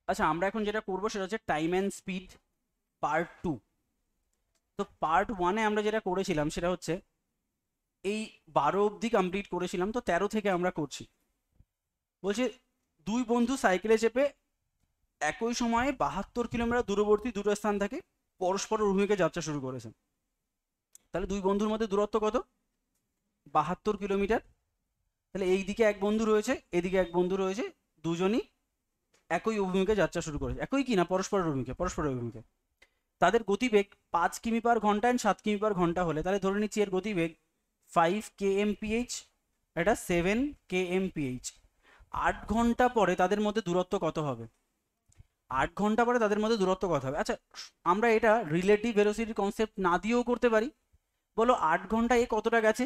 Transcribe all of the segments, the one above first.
আচ্ছা, আমরা এখন যেটা করবো সেটা হচ্ছে টাইম অ্যান্ড স্পিড পার্ট 2। তো পার্ট 1-এ আমরা যেটা করেছিলাম সেটা হচ্ছে এই 12 অবধি কমপ্লিট করেছিলাম, তো 13 থেকে আমরা করছি। বলছে দুই বন্ধু সাইকেলে চেপে একই সময়ে 72 কিলোমিটার দূরবর্তী দুটো স্থান থেকে পরস্পর অভিমুখে যাত্রা শুরু করেছে। তাহলে দুই বন্ধুর মধ্যে দূরত্ব কত? 72 কিলোমিটার। তাহলে এই দিকে এক বন্ধু রয়েছে, এদিকে এক বন্ধু রয়েছে, দুজনই একই অভিমুখে যাত্রা শুরু করেছে। একই কি না, পরস্পরের অভিমুখে, পরস্পরের অভিমুখে। তাদের গতিবেগ 5 কিমি/ঘন্টা অ্যান্ড 7 কিমি/ঘন্টা হলে তাহলে ধরে নিচ্ছি এর গতিবেগ 5 kmph, এটা 7 kmph। 8 ঘন্টা পরে তাদের মধ্যে দূরত্ব কত হবে? 8 ঘন্টা পরে তাদের মধ্যে দূরত্ব কত হবে? আচ্ছা, আমরা এটা রিলেটিভ ভেলোসিটির কনসেপ্ট না দিয়েও করতে পারি। বলো 8 ঘন্টায় এ কতটা গেছে,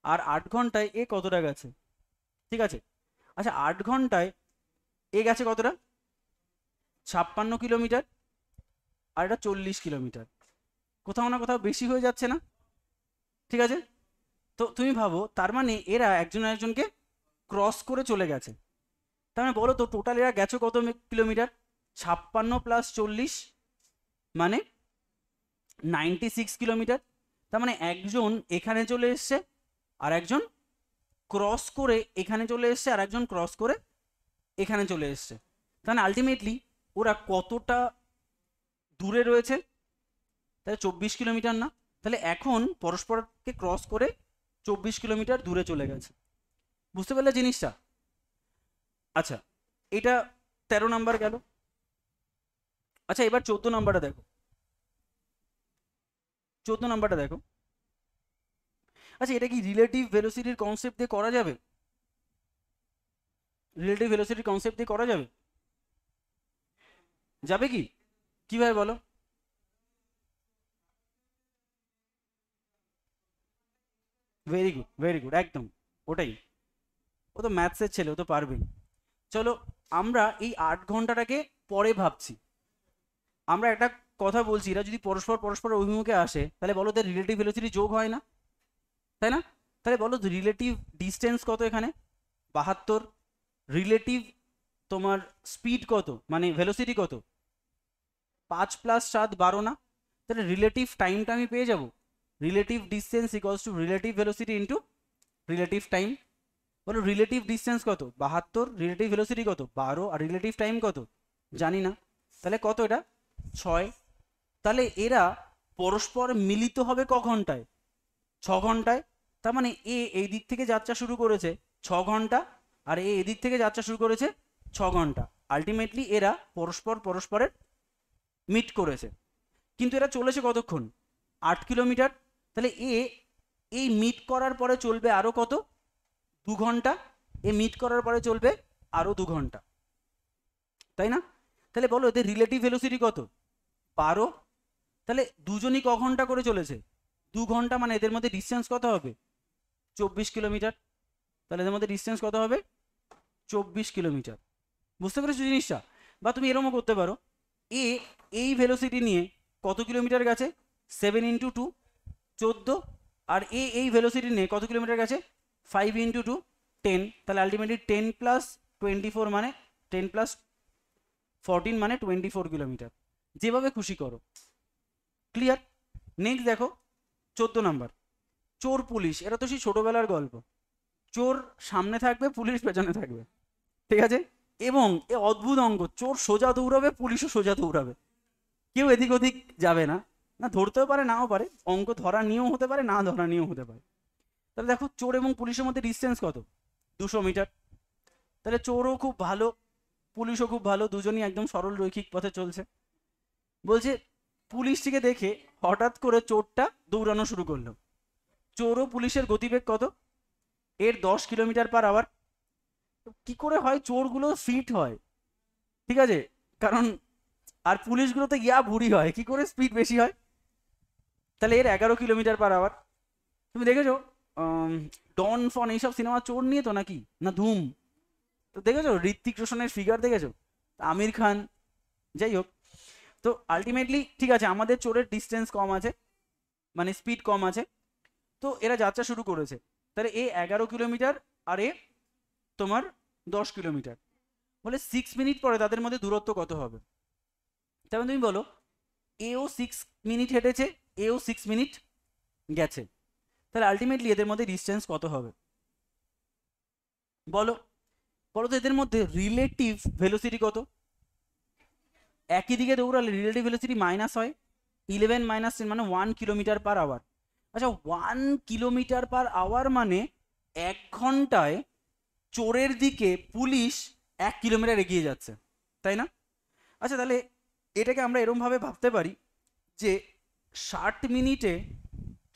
আর 8 ঘন্টায় এ কতটা গেছে। ঠিক আছে। আচ্ছা, 8 ঘন্টায় এ গেছে কতটা? 56 কিলোমিটার, আর এটা 40 কিলোমিটার। কোথাও না কোথাও বেশি হয়ে যাচ্ছে না? ঠিক আছে। তো তুমি ভাবো, তার মানে এরা একজন আরেকজনকে ক্রস করে চলে গেছে। তার মানে বলো তো টোটাল এরা গেছে কত কিলোমিটার? 56 + 40 মানে 96 কিলোমিটার। তার মানে একজন এখানে চলে এসছে, আর একজন ক্রস করে এখানে চলে এসছে, আর একজন ক্রস করে এখানে চলে এসছে। তাহলে আলটিমেটলি ওরা কতটা দূরে রয়েছে? তাহলে 24 কিলোমিটার না? তাহলে এখন পরস্পরকে ক্রস করে 24 কিলোমিটার দূরে চলে গেছে। বুঝতে পারলে জিনিসটা? আচ্ছা, এটা 13 নাম্বার গেল। আচ্ছা, এবার 14 নাম্বারটা দেখো। 14 নাম্বারটা দেখো। আচ্ছা, এটা কি রিলেটিভ ভেলোসিটির কনসেপ্ট দিয়ে করা যাবে? রিলেটিভ ভেলোসিটির কনসেপ্ট দিয়ে করা যাবে? যাবে কি? কিভাবে বলো? ভেরি গুড, ভেরি গুড, একদম ওটাই। ও তো ম্যাথসের ছেলে, ও তো পারবেই। চলো, আমরা এই 8 ঘন্টাটাকে পরে ভাবছি। আমরা একটা কথা বলছি, এরা যদি পরস্পর পরস্পর অভিমুখে আসে তাহলে বলো তাদের রিলেটিভ ভেলোসিটি যোগ হয় না, তাই না? তাহলে বলো রিলেটিভ ডিস্টেন্স কত এখানে? 72। রিলেটিভ তোমার স্পিড কত, মানে ভেলোসিটি কত? 5 + 7 12 না? তাহলে রিলেটিভ টাইমটা আমি পেয়ে যাব। Relative distance equals to relative velocity into relative time. বলো রিলেটিভ ডিস্টেন্স কত? 72, রিলেটিভ ভেলোসিটি কত? 12, আর রিলেটিভ টাইম কত? জানি না। তাহলে কত এটা? 6। তাহলে এরা পরস্পর মিলিত হবে ক ঘন্টায়? 6 ঘন্টায়। তার মানে এ এই দিক থেকে যাত্রা শুরু করেছে 6 ঘন্টা, আর এ এদিক থেকে যাত্রা শুরু করেছে 6 ঘন্টা। আলটিমেটলি এরা পরস্পর পরস্পরের মিট করেছে। কিন্তু এরা চলেছে কতক্ষণ? 8 কিলোমিটার। তাহলে এ এই মিট করার পরে চলবে আরো কত? 2 ঘন্টা। এ মিট করার পরে চলবে আরো 2 ঘন্টা, তাই না? তাহলে বলো এদের রিলেটিভ ভেলোসিটি কত? 12। তাহলে দুজনই ক ঘন্টা করে চলেছে? 2 ঘন্টা। মানে এদের মধ্যে ডিস্টেন্স কত হবে? 24 কিলোমিটার। তাহলে এদের মধ্যে ডিস্টেন্স কত হবে? 24 কিলোমিটার। বুঝতে পেরেছো জিনিসটা? বা তুমি এরকমও করতে পারো, এ এই ভেলোসিটি নিয়ে কত কিলোমিটার গেছে? 7 × 2, 14। আর এ এই ভেলোসিটি নিয়ে কত কিলোমিটার গেছে? 5 × 2, 10। তাহলে আলটিমেটলি 10 + 24 মানে 10 + 14 মানে 24 কিলোমিটার। যেভাবে খুশি করো। ক্লিয়ার? নেক্সট দেখো, 14 নাম্বার। চোর পুলিশ, এটা তো সেই ছোটবেলার গল্প। চোর সামনে থাকবে, পুলিশ পেছনে থাকবে। ঠিক আছে। এবং এ অদ্ভুত অঙ্ক, চোর সোজা দৌড়াবে, পুলিশও সোজা দৌড়াবে, কেউ এদিক ওদিক যাবে না। না ধরতেও পারে, নাও পারে, অঙ্ক ধরা নিয়েও হতে পারে, না ধরা নিয়েও হতে পারে। তাহলে দেখো চোর এবং পুলিশের মধ্যে ডিস্টেন্স কত? 200 মিটার। তাহলে চোরও খুব ভালো, পুলিশও খুব ভালো, দুজনই একদম সরল রৈখিক পথে চলছে। বলছে পুলিশটিকে দেখে হঠাৎ করে চোরটা দৌড়ানো শুরু করলো। চোর ও পুলিশের গতিবেগ কত? এর 10 কিলোমিটার/আওয়ার। কি করে হয়? চোরগুলো ফিট হয়, ঠিক আছে, কারণ আর পুলিশগুলো তো ইয়া ভুড়ি হয়, কি করে স্পিড বেশি হয়? তাহলে এর 11 কিলোমিটার/আওয়ার। তুমি দেখেছো ডন ফন এইসব সিনেমা চোর নিয়ে তো নাকি? না ধুম? তো দেখেছো ঋত্বিক রোশনের ফিগার দেখেছো, আমির খান, যাই হোক। তো আলটিমেটলি ঠিক আছে, আমাদের চোরের ডিস্টেন্স কম আছে, মানে স্পিড কম আছে। তো এরা যাত্রা শুরু করেছে। তাহলে এ 11 কিলোমিটার, আর এ তোমার 10 কিলোমিটার। বলে 6 মিনিট পরে তাদের মধ্যে দূরত্ব কত হবে। তারপরে তুমি বলো এও 6 মিনিট হেঁটেছে, এও 6 মিনিট গেছে, তাহলে আলটিমেটলি এদের মধ্যে ডিস্টেন্স কত হবে বলো। বলো তো এদের মধ্যে রিলেটিভ ভেলোসিটি কত। একই দিকে দৌড়ালে রিলেটিভ ভেলোসিটি মাইনাস হয়, 11 - 10 মানে 1 কিলোমিটার/আওয়ার। আচ্ছা 1 কিলোমিটার/আওয়ার মানে 1 ঘন্টায় চোরের দিকে পুলিশ 1 কিলোমিটার এগিয়ে যাচ্ছে, তাই না? আচ্ছা তাহলে এটাকে আমরা এরমভাবে ভাবতে পারি যে 60 মিনিটে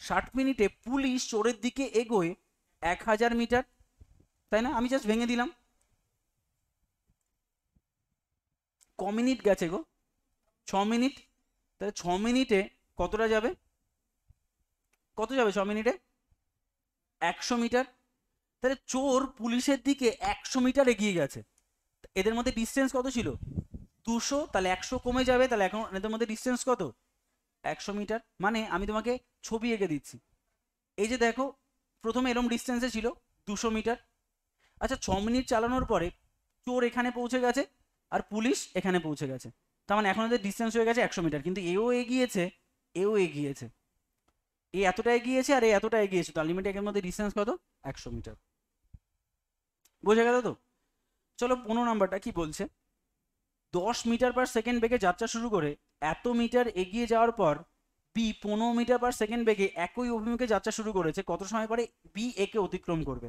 60 মিনিটে পুলিশ চোরের দিকে এগোয় 1000 মিটার, তাই না? আমি জাস্ট ভেঙে দিলাম। ক মিনিট গেছে গো? 6 মিনিট। তাহলে 6 মিনিটে কতটা যাবে, কত যাবে 6 মিনিটে? 100 মিটার। তাহলে চোর পুলিশের দিকে 100 মিটার এগিয়ে গেছে, এদের মধ্যে ডিস্টেন্স কত ছিল? 200। তাহলে 100 কমে যাবে, তাহলে এখন এদের মধ্যে ডিস্টেন্স কত? 100 মিটার। মানে আমি তোমাকে ছবি এঁকে দিচ্ছি, এই যে দেখো প্রথমে এরম ডিস্টেন্সে ছিল 200 মিটার। আচ্ছা 6 মিনিট চালানোর পরে চোর এখানে পৌঁছে গেছে আর পুলিশ এখানে পৌঁছে গেছে, তার মানে এখন ওদের ডিস্টেন্স হয়ে গেছে 100 মিটার। কিন্তু এও এগিয়েছে, এও এগিয়েছে, এ এতটা এগিয়েছে আর এ এতটা এগিয়েছে, তো আলটিমেটলি এর মধ্যে ডিস্টেন্স কত? 100 মিটার। বোঝা গেল তো? চলো 15 নাম্বারটা কি বলছে। 10 মিটার/সেকেন্ড বেগে যাত্রা শুরু করে এত মিটার এগিয়ে যাওয়ার পর বি 15 মিটার/সেকেন্ড বেগে একই অভিমুখে যাত্রা শুরু করেছে, কত সময় পরে বি একে অতিক্রম করবে?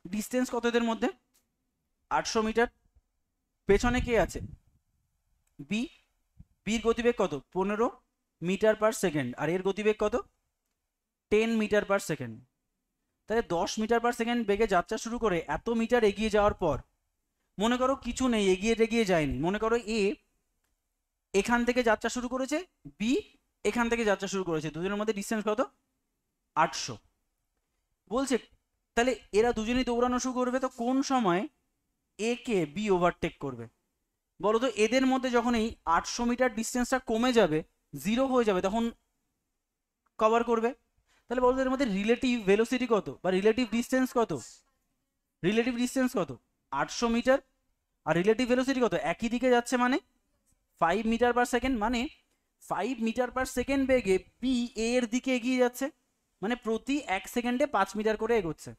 ডিস্টেন্স কত এদের মধ্যে? 800 মিটার। পেছনে কে আছে? বি। বির গতিবেগ কত? 15 মিটার/সেকেন্ড, আর এর গতিবেগ কত? 10 মিটার/সেকেন্ড। তাহলে 10 মিটার/সেকেন্ড বেগে যাত্রা শুরু করে এত মিটার এগিয়ে যাওয়ার পর, মনে করো কিছু নেই, এগিয়ে টেগিয়ে যায়নি, মনে করো এ এখান থেকে যাত্রা শুরু করেছে, বি এখান থেকে যাত্রা শুরু করেছে, দুজনের মধ্যে ডিস্টেন্স কত? 800। বলছে তাহলে এরা দুজনেই দৌড়ানো শুরু করবে, তো কোন সময় এ কে বি ওভারটেক করবে বলো তো? এদের মধ্যে যখন এই 800 মিটার ডিস্টেন্সটা কমে যাবে, 0 হয়ে যাবে, তখন কভার করবে। তাহলে বলতো এর মধ্যে রিলেটিভ ভেলোসিটি কত বা রিলেটিভ ডিস্টেন্স কত? রিলেটিভ ডিস্টেন্স কত? 800 মিটার। আর রিলেটিভ ভেলোসিটি কত? একই দিকে যাচ্ছে মানে 5 মিটার/সেকেন্ড, মানে 5 মিটার/সেকেন্ড বেগে বি এর দিকে এগিয়ে যাচ্ছে, মানে প্রতি 1 সেকেন্ডে 5 মিটার করে এগোচ্ছে।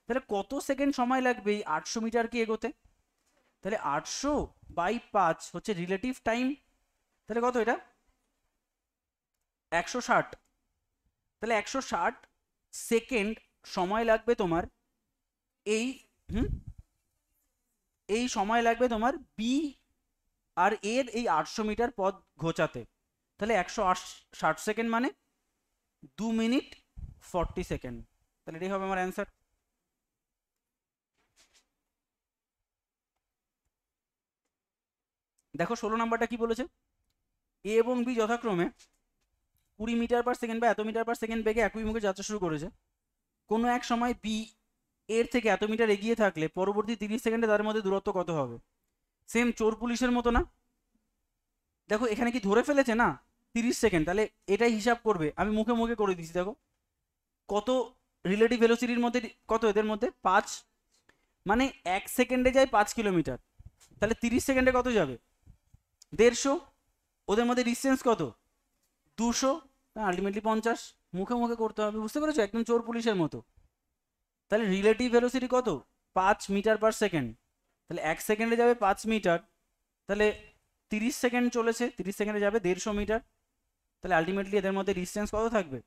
তাহলে কত সেকেন্ড সময় লাগবে এই 800 মিটারকে এগোতে? তাহলে 800/5 হচ্ছে রিলেটিভ টাইম। তাহলে কত এটা? 160। তাহলে 160 সেকেন্ড সময় লাগবে তোমার এই এই সময় লাগবে তোমার বি আর এর এই 800 মিটার পথ ঘোচাতে। তাহলে 160 সেকেন্ড মানে 2 মিনিট 40 সেকেন্ড। তাহলে এটাই হবে আমার অ্যান্সার। দেখো 16 নাম্বারটা কি বলেছে। এ এবং বি যথাক্রমে 20 মিটার/সেকেন্ড বা এত মিটার/সেকেন্ড বেগে একই মুখে যাত্রা শুরু করেছে। কোনো এক সময় বি এর থেকে এত মিটার এগিয়ে থাকলে পরবর্তী 30 সেকেন্ডে তাদের মধ্যে দূরত্ব কত হবে? সেম চোর পুলিশের মতো না? দেখো এখানে কি ধরে ফেলেছে না 30 সেকেন্ড, তাহলে এটাই হিসাব করবে। আমি মুখে মুখে করে দিচ্ছি। দেখো কত রিলেটিভ ভেলোসিটির মধ্যে, কত এদের মধ্যে? 5, মানে 1 সেকেন্ডে যায় 5 কিলোমিটার, তাহলে 30 সেকেন্ডে কত যাবে? 150। ওদের মধ্যে ডিস্টেন্স কত? 200, আলটিমেটলি 50। মুখে মুখে করতে হবে, বুঝতে পেরেছো? একদম চোর পুলিশের মতো। তাহলে রিলেটিভ ভেলোসিটি কত? 5 মিটার/সেকেন্ড। তাহলে 1 সেকেন্ডে যাবে 5 মিটার, তাহলে 30 সেকেন্ড চলেছে, 30 সেকেন্ডে যাবে 150 মিটার। তাহলে আলটিমেটলি এদের মধ্যে ডিস্টেন্স কত থাকবে?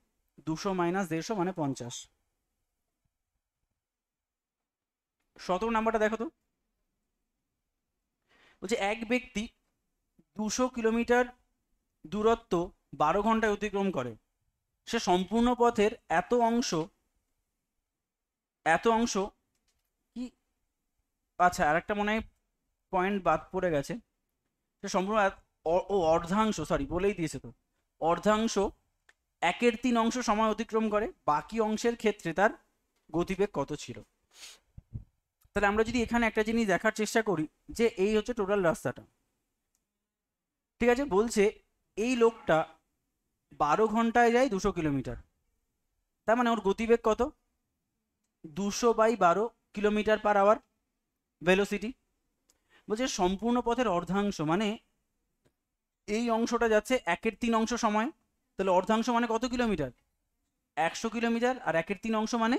200 - 150 মানে 50। 17 নাম্বারটা দেখো তো। বলছে এক ব্যক্তি 200 কিলোমিটার দূরত্ব 12 ঘন্টায় অতিক্রম করে, সে সম্পূর্ণ পথের এত অংশ কি, আচ্ছা আর একটা মনে হয় পয়েন্ট বাদ পড়ে গেছে। সে সম্পূর্ণ ও অর্ধাংশ, সরি বলেই দিয়েছে তো, অর্ধাংশ 1/3 সময় অতিক্রম করে, বাকি অংশের ক্ষেত্রে তার গতিবেগ কত ছিল? তাহলে আমরা যদি এখানে একটা জিনিস দেখার চেষ্টা করি যে এই হচ্ছে টোটাল রাস্তাটা, ঠিক আছে? বলছে এই লোকটা 12 ঘন্টায় যায় 200 কিলোমিটার, তার মানে ওর গতিবেগ কত? 200/12 কিলোমিটার/আওয়ার। ভেলোসিটি। বলছে সম্পূর্ণ পথের অর্ধাংশ মানে এই অংশটা যাচ্ছে 1/3 অংশ সময়, তাহলে অর্ধাংশ মানে কত কিলোমিটার? 100 কিলোমিটার। আর 1/3 অংশ মানে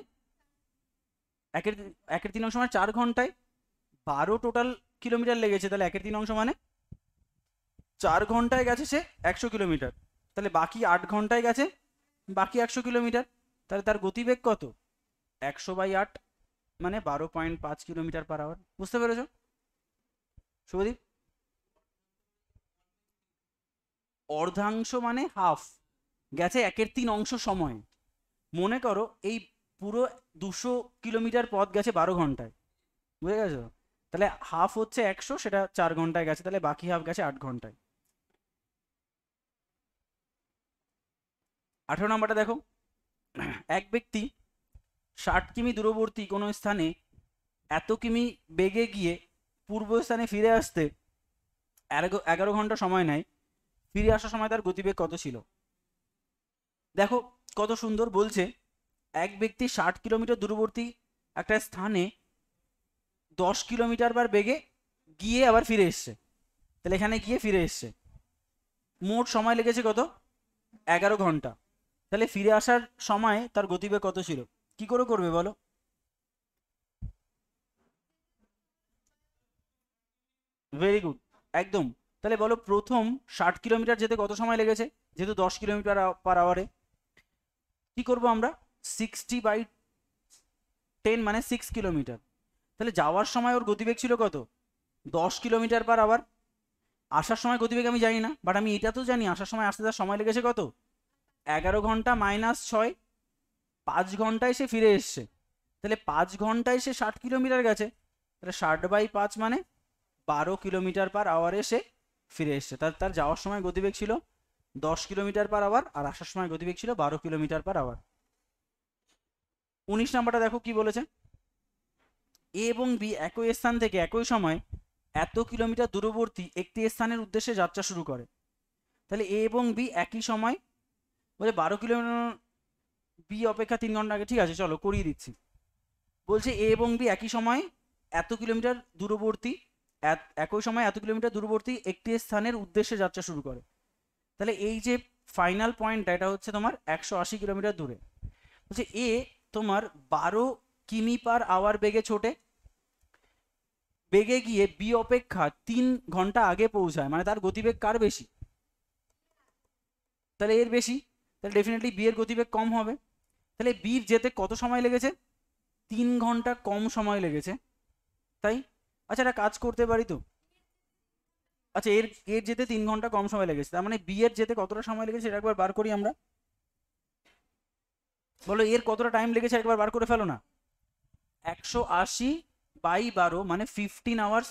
1/3 অংশ মানে 4 ঘন্টায় 12 টোটাল কিলোমিটার লেগেছে, তাহলে 1/3 অংশ মানে 4 ঘন্টায় গেছে সে 100 কিলোমিটার, তাহলে বাকি 8 ঘন্টায় গেছে বাকি 100 কিলোমিটার, তাহলে তার গতিবেগ কত? 100/8 মানে 12.5 কিলোমিটার পার আওয়ার। বুঝতে পেরেছ শুভদীপ? অর্ধাংশ মানে হাফ, গেছে 1/3 অংশ সময়। মনে করো এই পুরো 200 কিলোমিটার পথ গেছে 12 ঘন্টায়, বুঝে গেছো? তাহলে হাফ হচ্ছে 100, সেটা 4 ঘন্টায় গেছে, তাহলে বাকি হাফ গেছে 8 ঘন্টায়। 18 নাম্বারটা দেখো, এক ব্যক্তি 60 কিমি দূরবর্তী কোনো স্থানে এত কিমি বেগে গিয়ে পূর্ব স্থানে ফিরে আসতে 11 ঘন্টা সময় নেয়, ফিরে আসার সময় তার গতিবেগ কত ছিল? দেখো কত সুন্দর বলছে, এক ব্যক্তি 60 কিলোমিটার দূরবর্তী একটা স্থানে 10 কিলোমিটার বার বেগে গিয়ে আবার ফিরে এসছে, তাহলে এখানে গিয়ে ফিরে এসছে, মোট সময় লেগেছে কত? 11 ঘন্টা। তাহলে ফিরে আসার সময় তার গতিবেগ কত ছিল? কি করে করবে বলো? ভেরি গুড, একদম। তাহলে বলো প্রথম 60 কিলোমিটার যেতে কত সময় লেগেছে? যেহেতু 10 কিলোমিটার পার আওয়ারে, কি করব আমরা? 60/10 মানে 6 কিলোমিটার। তাহলে যাওয়ার সময় ওর গতিবেগ ছিল কত? 10 কিলোমিটার পার আওয়ার। আসার সময় গতিবেগ আমি জানি না, বাট আমি এটা তো জানি আসার সময় আসতে তার সময় লেগেছে কত? 11 ঘন্টা মাইনাস 6, 5 ঘন্টায় সে ফিরে এসছে। তাহলে 5 ঘন্টায় সে 60 কিলোমিটার গেছে, তাহলে 60/5 মানে 12 কিলোমিটার পার আওয়ারে সে ফিরে এসছে। তার তার যাওয়ার সময় গতিবেগ ছিল 10 কিলোমিটার পার আওয়ার, আর আসার সময় গতিবেগ ছিল 12 কিলোমিটার পার আওয়ার। 19 নাম্বারটা দেখো কি বলেছে, এ এবং বি একই স্থান থেকে একই সময় এত কিলোমিটার দূরবর্তী একটি স্থানের উদ্দেশ্যে যাত্রা শুরু করে। তাহলে এ এবং বি একই সময়, বলে 12 কিলোমিটার, বি অপেক্ষা 3 ঘন্টা আগে, ঠিক আছে চলো করিয়ে দিচ্ছি। বলছে এ এবং বি একই সময় এত কিলোমিটার দূরবর্তী, একই সময় এত কিলোমিটার দূরবর্তী একটি স্থানের উদ্দেশ্যে যাত্রা শুরু করে। তাহলে এই যে ফাইনাল পয়েন্টটা, এটা হচ্ছে তোমার 180 কিলোমিটার দূরে। বলছে এ তোমার 12 কিমি পার আওয়ার বেগে ছোটে, বেগে গিয়ে বি অপেক্ষা 3 ঘন্টা আগে পৌঁছায়, মানে তার গতিবেগ কার বেশি? তাহলে এর বেশি, তাহলে ডেফিনেটলি বি এর গতিবেগ কম হবে। তাহলে বির যেতে কত সময় লেগেছে? 3 ঘন্টা কম সময় লেগেছে, তাই? আচ্ছা একটা কাজ করতে পারি তো, আচ্ছা এর এর যেতে 3 ঘন্টা কম সময় লেগেছে, তার মানে বি এর যেতে কতটা সময় লেগেছে সেটা একবার বার করি আমরা। বলো এর কতটা টাইম লেগেছে একবার বার করে ফেলো না। 180/12 মানে 15 আওয়ার্স।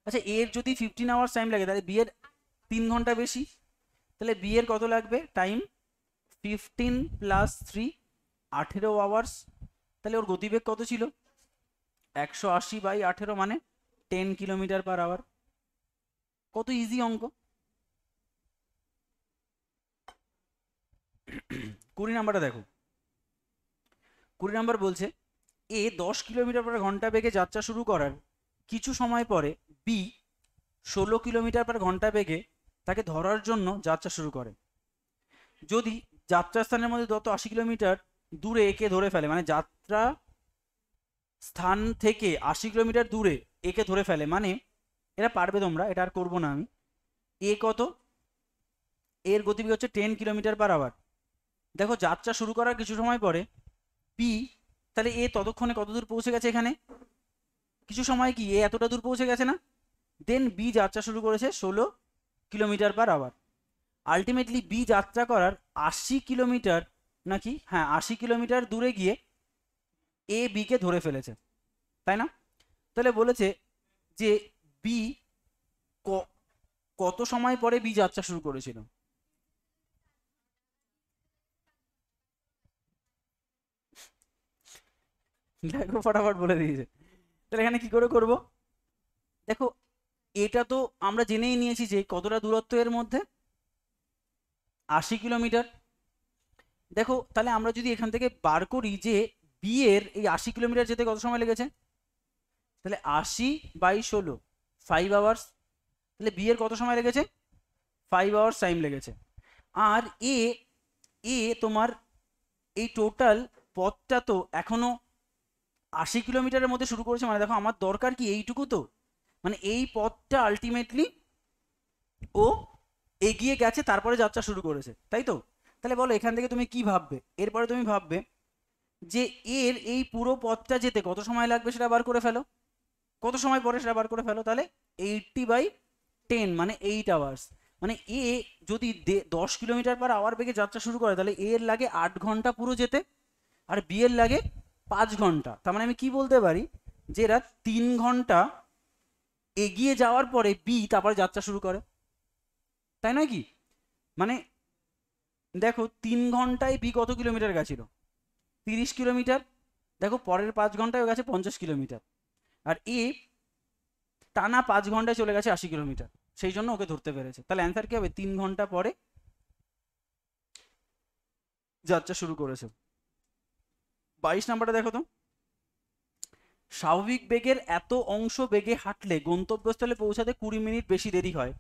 আচ্ছা এর যদি 15 আওয়ার্স টাইম লাগে, তাহলে বি এর 3 ঘন্টা বেশি, তাহলে বি এর কত লাগবে টাইম? 15 + 3 18 আওয়ার্স। তাহলে ওর গতিবেগ কত ছিল? 180/18 মানে 10 কিলোমিটার পার আওয়ার। কত ইজি অঙ্ক। 20 নাম্বারটা দেখো, 20 নাম্বার বলছে এ 10 কিলোমিটার পার ঘন্টা বেগে যাত্রা শুরু করার কিছু সময় পরে বি 16 কিলোমিটার পার ঘন্টা বেগে তাকে ধরার জন্য যাত্রা শুরু করে। যদি যাত্রাস্থানের মধ্যে যত 80 কিলোমিটার দূরে একে ধরে ফেলে, মানে যাত্রা স্থান থেকে 80 কিলোমিটার দূরে একে ধরে ফেলে, মানে এটা পারবে তোমরা, এটা আর করবো না আমি। এ কত? এর গতিবেগ হচ্ছে 10 কিলোমিটার পার আওয়ার। দেখো যাত্রা শুরু করার কিছু সময় পরে বি, তাহলে এ ততক্ষণে কত দূর পৌঁছে গেছে? এখানে কিছু সময় কি এ এতটা দূর পৌঁছে গেছে না? দেন বি যাত্রা শুরু করেছে 16 kilometre per hour. Ultimately B যাত্রা করার 80 কিলোমিটার, নাকি হ্যাঁ 80 কিলোমিটার দূরে গিয়ে এ বিকে ধরে ফেলেছে, তাই না? তাহলে বলেছে যে বি কত সময় পরে বি যাত্রা শুরু করেছিল? দেখো ফটাফট বলে দিয়েছে। তাহলে এখানে কি করে করব? দেখো এটা তো আমরা জেনেই নিয়েছি যে কতটা দূরত্ব এর মধ্যে, 80 কিলোমিটার। দেখো তাহলে আমরা যদি এখান থেকে বার করি যে বি এর এই 80 কিলোমিটার যেতে কত সময় লেগেছে, তাহলে 80/16 5 আওয়ার্স। তাহলে বি এর কত সময় লেগেছে? 5 আওয়ার্স টাইম লেগেছে। আর এ এ তোমার এই টোটাল পথটা তো এখনো 80 কিলোমিটারের মধ্যে শুরু করেছে, মানে দেখো আমার দরকার কি এইটুকু, তো মানে এই পথটা আলটিমেটলি ও এগিয়ে গেছে, তারপরে যাত্রা শুরু করেছে, তাই তো? তাহলে বলো এখান থেকে তুমি কি ভাববে? এরপরে তুমি ভাববে যে এর এই পুরো পথটা যেতে কত সময় লাগবে সেটা বার করে ফেলো, কত সময় পরে সেটা বার করে ফেলো। তাহলে 80/10 মানে 8 আওয়ার্স। মানে এ যদি 10 কিলোমিটার/আওয়ার বেগে যাত্রা শুরু করে, তাহলে এর লাগে 8 ঘন্টা পুরো যেতে, আর বি এর লাগে 5 ঘন্টা। তার মানে আমি কি বলতে পারি যে এরা 3 ঘন্টা এগিয়ে যাওয়ার পরে বি তারপরে যাত্রা শুরু করে, তাই নয় কি? মানে দেখো 3 ঘন্টায় বি কত কিলোমিটার গেছিল? 30 কিলোমিটার। দেখো পরের 5 ঘন্টায় ও গেছে 50 কিলোমিটার, আর এ টানা 5 ঘন্টায় চলে গেছে 80 কিলোমিটার, সেই জন্য ওকে ধরতে পেরেছে। তাহলে অ্যান্সার কি হবে? 3 ঘন্টা পরে যাত্রা শুরু করেছে। 22 নাম্বারটা দেখো তো, স্বাভাবিক বেগের এত অংশ বেগে হাঁটলে গন্তব্যস্থলে পৌঁছাতে 20 মিনিট বেশি দেরি হয়।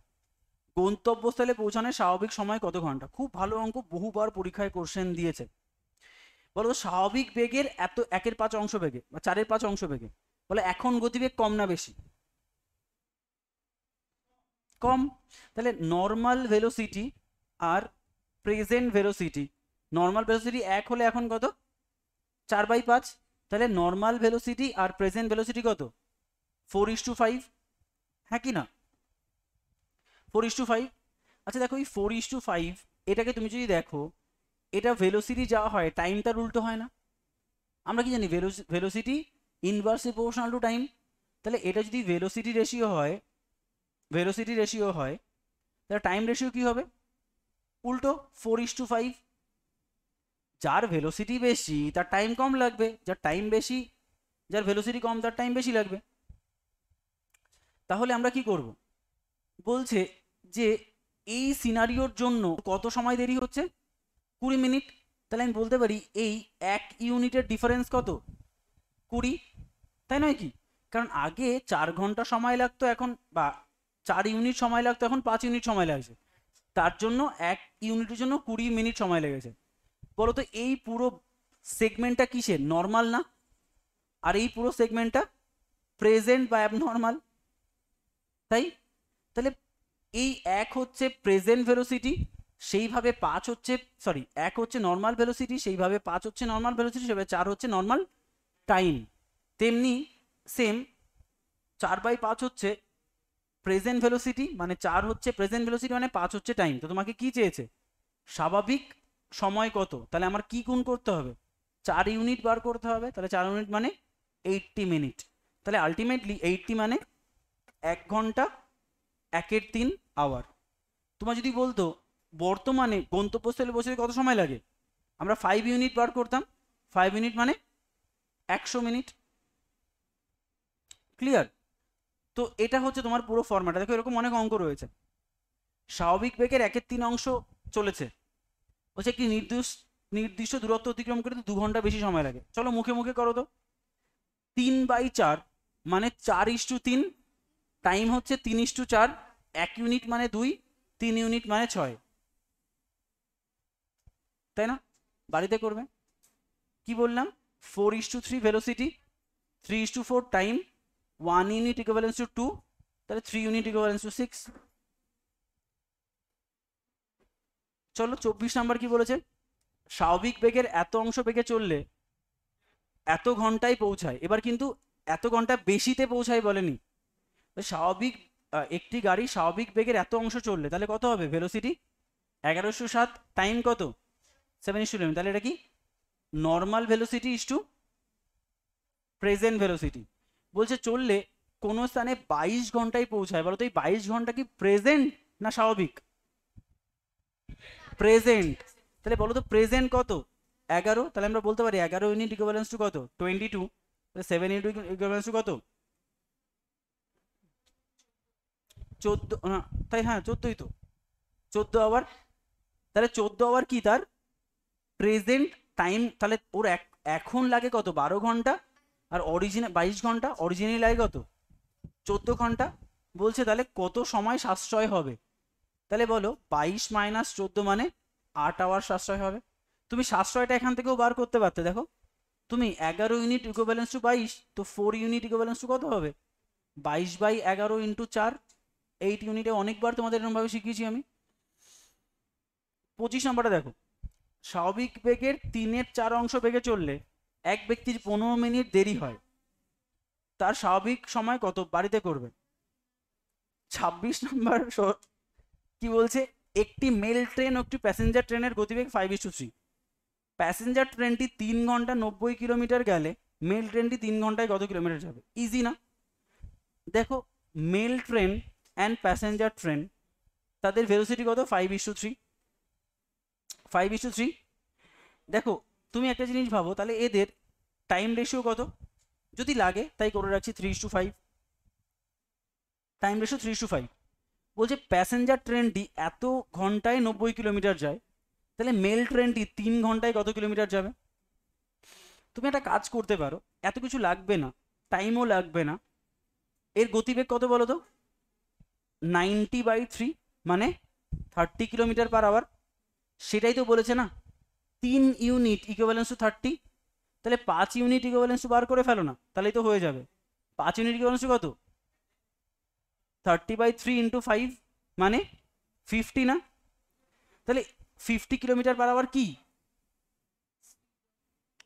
গন্তব্যস্থলে পৌঁছানোর স্বাভাবিক সময় কত ঘন্টা? খুব ভালো অঙ্ক, বহুবার পরীক্ষায় কোশ্চেন দিয়েছে। বলো তো স্বাভাবিক বেগের এত 1/5 অংশ বেগে বা 4/5 অংশ বেগে, বলে এখন গতিবেগ কম না বেশি? কম। তাহলে নর্মাল ভেলোসিটি আর প্রেজেন্ট ভেলোসিটি, নর্মাল ভেলোসিটি 1 হলে এখন কত? 4/5। তাহলে নর্মাল ভেলোসিটি আর প্রেজেন্ট ভেলোসিটি কত? 4:5, হ্যাঁ কি না? 4:5। আচ্ছা দেখো এই 4:5 এটাকে তুমি যদি দেখো, এটা ভেলোসিটি যা হয় টাইম তার উল্টো হয় না? আমরা কি জানি? Velocity inversely proportional to time. তাহলে এটা যদি ভেলোসিটি রেশিও হয়, তাহলে টাইম রেশিও কি হবে? উল্টো, 4:5। যার ভেলোসিটি বেশি তার টাইম কম লাগবে, যার টাইম বেশি, যার ভেলোসিটি কম তার টাইম বেশি লাগবে। তাহলে আমরা কি করব? বলছে যে এই সিনারিওর জন্য কত সময় দেরি হচ্ছে? 20 মিনিট। তাহলে আমি বলতে পারি এই 1 ইউনিটের ডিফারেন্স কত? 20, তাই নয় কি? কারণ আগে 4 ঘন্টা সময় লাগতো, এখন বা 4 ইউনিট সময় লাগতো, এখন 5 ইউনিট সময় লাগছে, তার জন্য 1 ইউনিটের জন্য 20 মিনিট সময় লেগেছে। বলো তো এই পুরো সেগমেন্টটা কিসের? নর্মাল না? আর এই পুরো সেগমেন্টটা প্রেজেন্ট বা অ্যাবনর্মাল, তাই? তাহলে এই 1 হচ্ছে প্রেজেন্ট ভেলোসিটি, সেইভাবে 5 হচ্ছে, সরি 1 হচ্ছে নর্মাল ভেলোসিটি, সেইভাবে 5 হচ্ছে নর্মাল ভেলোসিটি, সেভাবে 4 হচ্ছে নর্মাল টাইম। তেমনি সেম 4/5 হচ্ছে প্রেজেন্ট ভেলোসিটি, মানে 4 হচ্ছে প্রেজেন্ট ভেলোসিটি, মানে 5 হচ্ছে টাইম। তো তোমাকে কি চেয়েছে? স্বাভাবিক সময় কত? তাহলে আমার কি গুণ করতে হবে? 4 ইউনিট বার করতে হবে। তাহলে 4 ইউনিট মানে 80 মিনিট। তাহলে আলটিমেটলি 80 মানে 1 ঘন্টা 1/3 আওয়ার। তোমার যদি বলতো বর্তমানে গন্তব্যস্থলে পৌঁছতে কত সময় লাগে, আমরা 5 ইউনিট বার করতাম। 5 ইউনিট মানে 100 মিনিট। ক্লিয়ার? তো এটা হচ্ছে তোমার পুরো ফর্ম্যাট। দেখো এরকম অনেক অঙ্ক রয়েছে। স্বাভাবিক বেগের 1/3 অংশ চলেছে, বলছে একটি নির্দিষ্ট দূরত্ব অতিক্রম করতে 2 ঘন্টা বেশি সময় লাগে। চলো মুখে মুখে করো তো। 3/4 মানে 4:3, টাইম হচ্ছে 3:4, 1 ইউনিট মানে 2, 3 ইউনিট মানে 6, তাই না? বাড়িতে করবে। কি বললাম? 4:3 velocity, 3:4 time, 1 unit equivalence to 2, তাহলে 3 ইউনিট ইকুইভ্যালেন্স টু 6। চলো 24 নাম্বার কি বলেছে? স্বাভাবিক বেগের এত অংশ বেগে চললে এত ঘন্টায় পৌঁছায়। এবার কিন্তু এত ঘন্টা বেশিতে পৌঁছায় বলেনি। স্বাভাবিক একটি গাড়ি স্বাভাবিক বেগের এত অংশ চললে তাহলে কত হবে? ভেলোসিটি 1107, টাইম কত? 7:11। তাহলে এটা কি normal velocity is to present velocity. বলছে চললে কোনো স্থানে 22 ঘন্টায় পৌঁছায়। বলো তো এই 22 ঘন্টা কি প্রেজেন্ট না স্বাভাবিক? প্রেজেন্ট। তাহলে বলো তো প্রেজেন্ট কত? 11। তাহলে আমরা বলতে পারি 11 ইউনিট ইকুইভ্যালেন্স টু কত? 22। তাহলে 7 ইউনিট ইকুইভ্যালেন্স টু কত? 14। তাই হ্যাঁ 14ই তো, 14 আওয়ার। তাহলে 14 আওয়ার কি তার প্রেজেন্ট টাইম। তাহলে ওর এখন লাগে কত? 12 ঘন্টা। আর অরিজিনাল 22 ঘন্টা, অরিজিনাল লাগে কত 14 ঘন্টা। বলছে তাহলে কত সময় সাশ্রয় হবে, তাহলে বলো 22 মাইনাস 14 মানে 8 আওয়ার সাশ্রয় হবে। তুমি সাশ্রয়টা এখান থেকেও বার করতে পারতে, দেখো তুমি 11 ইউনিট ইকুইভ্যালেন্স টু 22, তো 4 ইউনিট ইকুইভ্যালেন্স টু কত হবে 22/11 ইন্টু 4। 8 ইউনিটে অনেকবার তোমাদের এরকমভাবে শিখিয়েছি আমি। 25 নম্বরটা দেখো, স্বাভাবিক বেগের 3/4 অংশ বেগে চললে এক ব্যক্তির 15 মিনিট দেরি হয়, তার স্বাভাবিক সময় কত বাড়িতে করবে। 26 নম্বর কি বলছে, একটি মেল ট্রেন ও একটি প্যাসেঞ্জার ট্রেনের গতিবেগ 5:3। প্যাসেঞ্জার ট্রেনটি 3 ঘন্টা 90 কিলোমিটার গেলে মেল ট্রেনটি 3 ঘন্টায় কত কিলোমিটার যাবে। ইজি না? দেখো mail train and passenger train তাদের ভেলোসিটি কত 5:3। 5:3। দেখো তুমি একটা জিনিস ভাবো, তাহলে এদের টাইম রেশিও কত, যদি লাগে তাই করে রাখছি 3:5, টাইম রেশিও 3:5। বলছে প্যাসেঞ্জার ট্রেনটি এত ঘন্টায় 90 কিলোমিটার যায়, তাহলে মেল ট্রেনটি 3 ঘন্টায় কত কিলোমিটার যাবে। তুমি একটা কাজ করতে পারো, এত কিছু লাগবে না, টাইমও লাগবে না, এর গতিবেগ কত বলো তো 90/3 মানে 30 কিলোমিটার পার আওয়ার। সেটাই তো বলেছে না, 3 ইউনিট ইকুইভ্যালেন্স টু 30, তাহলে 5 ইউনিট ইকুইভ্যালেন্স টু বার করে ফেলো না, তাহলেই তো হয়ে যাবে। 5 ইউনিট ইকুইভ্যালেন্স টু কত 30/3 ইন্টু 5 মানে 50 না, তাহলে 50 কিলোমিটার পার আওয়ার কি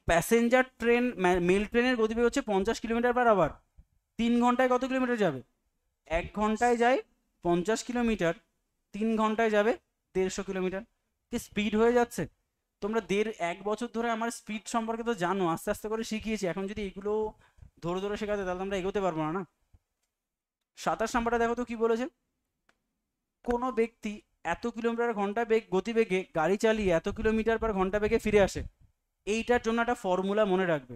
প্যাসেঞ্জার ট্রেন, মেল ট্রেনের গতিবেগ হচ্ছে 50 কিলোমিটার পার আওয়ার। 3 ঘন্টায় কত কিলোমিটার যাবে, 1 ঘন্টায় যায় 50 কিলোমিটার, 3 ঘন্টায় যাবে 150 কিলোমিটার। কি স্পিড হয়ে যাচ্ছে। তোমরা 1.5 বছর ধরে আমার স্পিড সম্পর্কে তো জানো, আস্তে আস্তে করে শিখিয়েছি, এখন যদি এগুলো ধরে ধরে শেখাতে তাহলে আমরা এগোতে পারবো না না। 27 নাম্বারটা দেখো তো কি বলেছে, কোনো ব্যক্তি এত কিলোমিটার ঘন্টা বেগ গতিবেগে গাড়ি চালিয়ে এত কিলোমিটার পার ঘন্টা বেগে ফিরে আসে। এইটার জন্য একটা ফর্মুলা মনে রাখবে।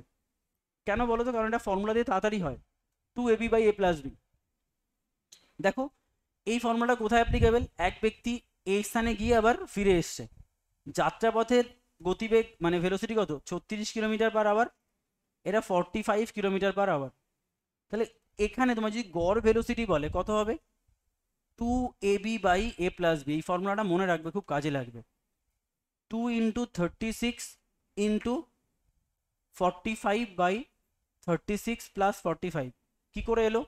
কেন বলো তো, কারণ এটা ফর্মুলা দিয়ে তাড়াতাড়ি হয়, 2ab/a+b। দেখো এই ফর্মুলাটা কোথায় অ্যাপ্লিকেবল, এক ব্যক্তি এই স্থানে গিয়ে আবার ফিরে এসছে, যাত্রাপথের গতিবেগ মানে ভেলোসিটি কত 36 কিলোমিটার পার আওয়ার, এটা 45 কিলোমিটার পার আওয়ার। তাহলে এখানে তোমার যদি গড় ভেলোসিটি বলে কত হবে 2ab/a+b। এই ফর্মুলাটা মনে রাখবে, খুব কাজে লাগবে। 2 ইন্টু 36 ইন্টু 45/36 প্লাস 45 কি করে এলো।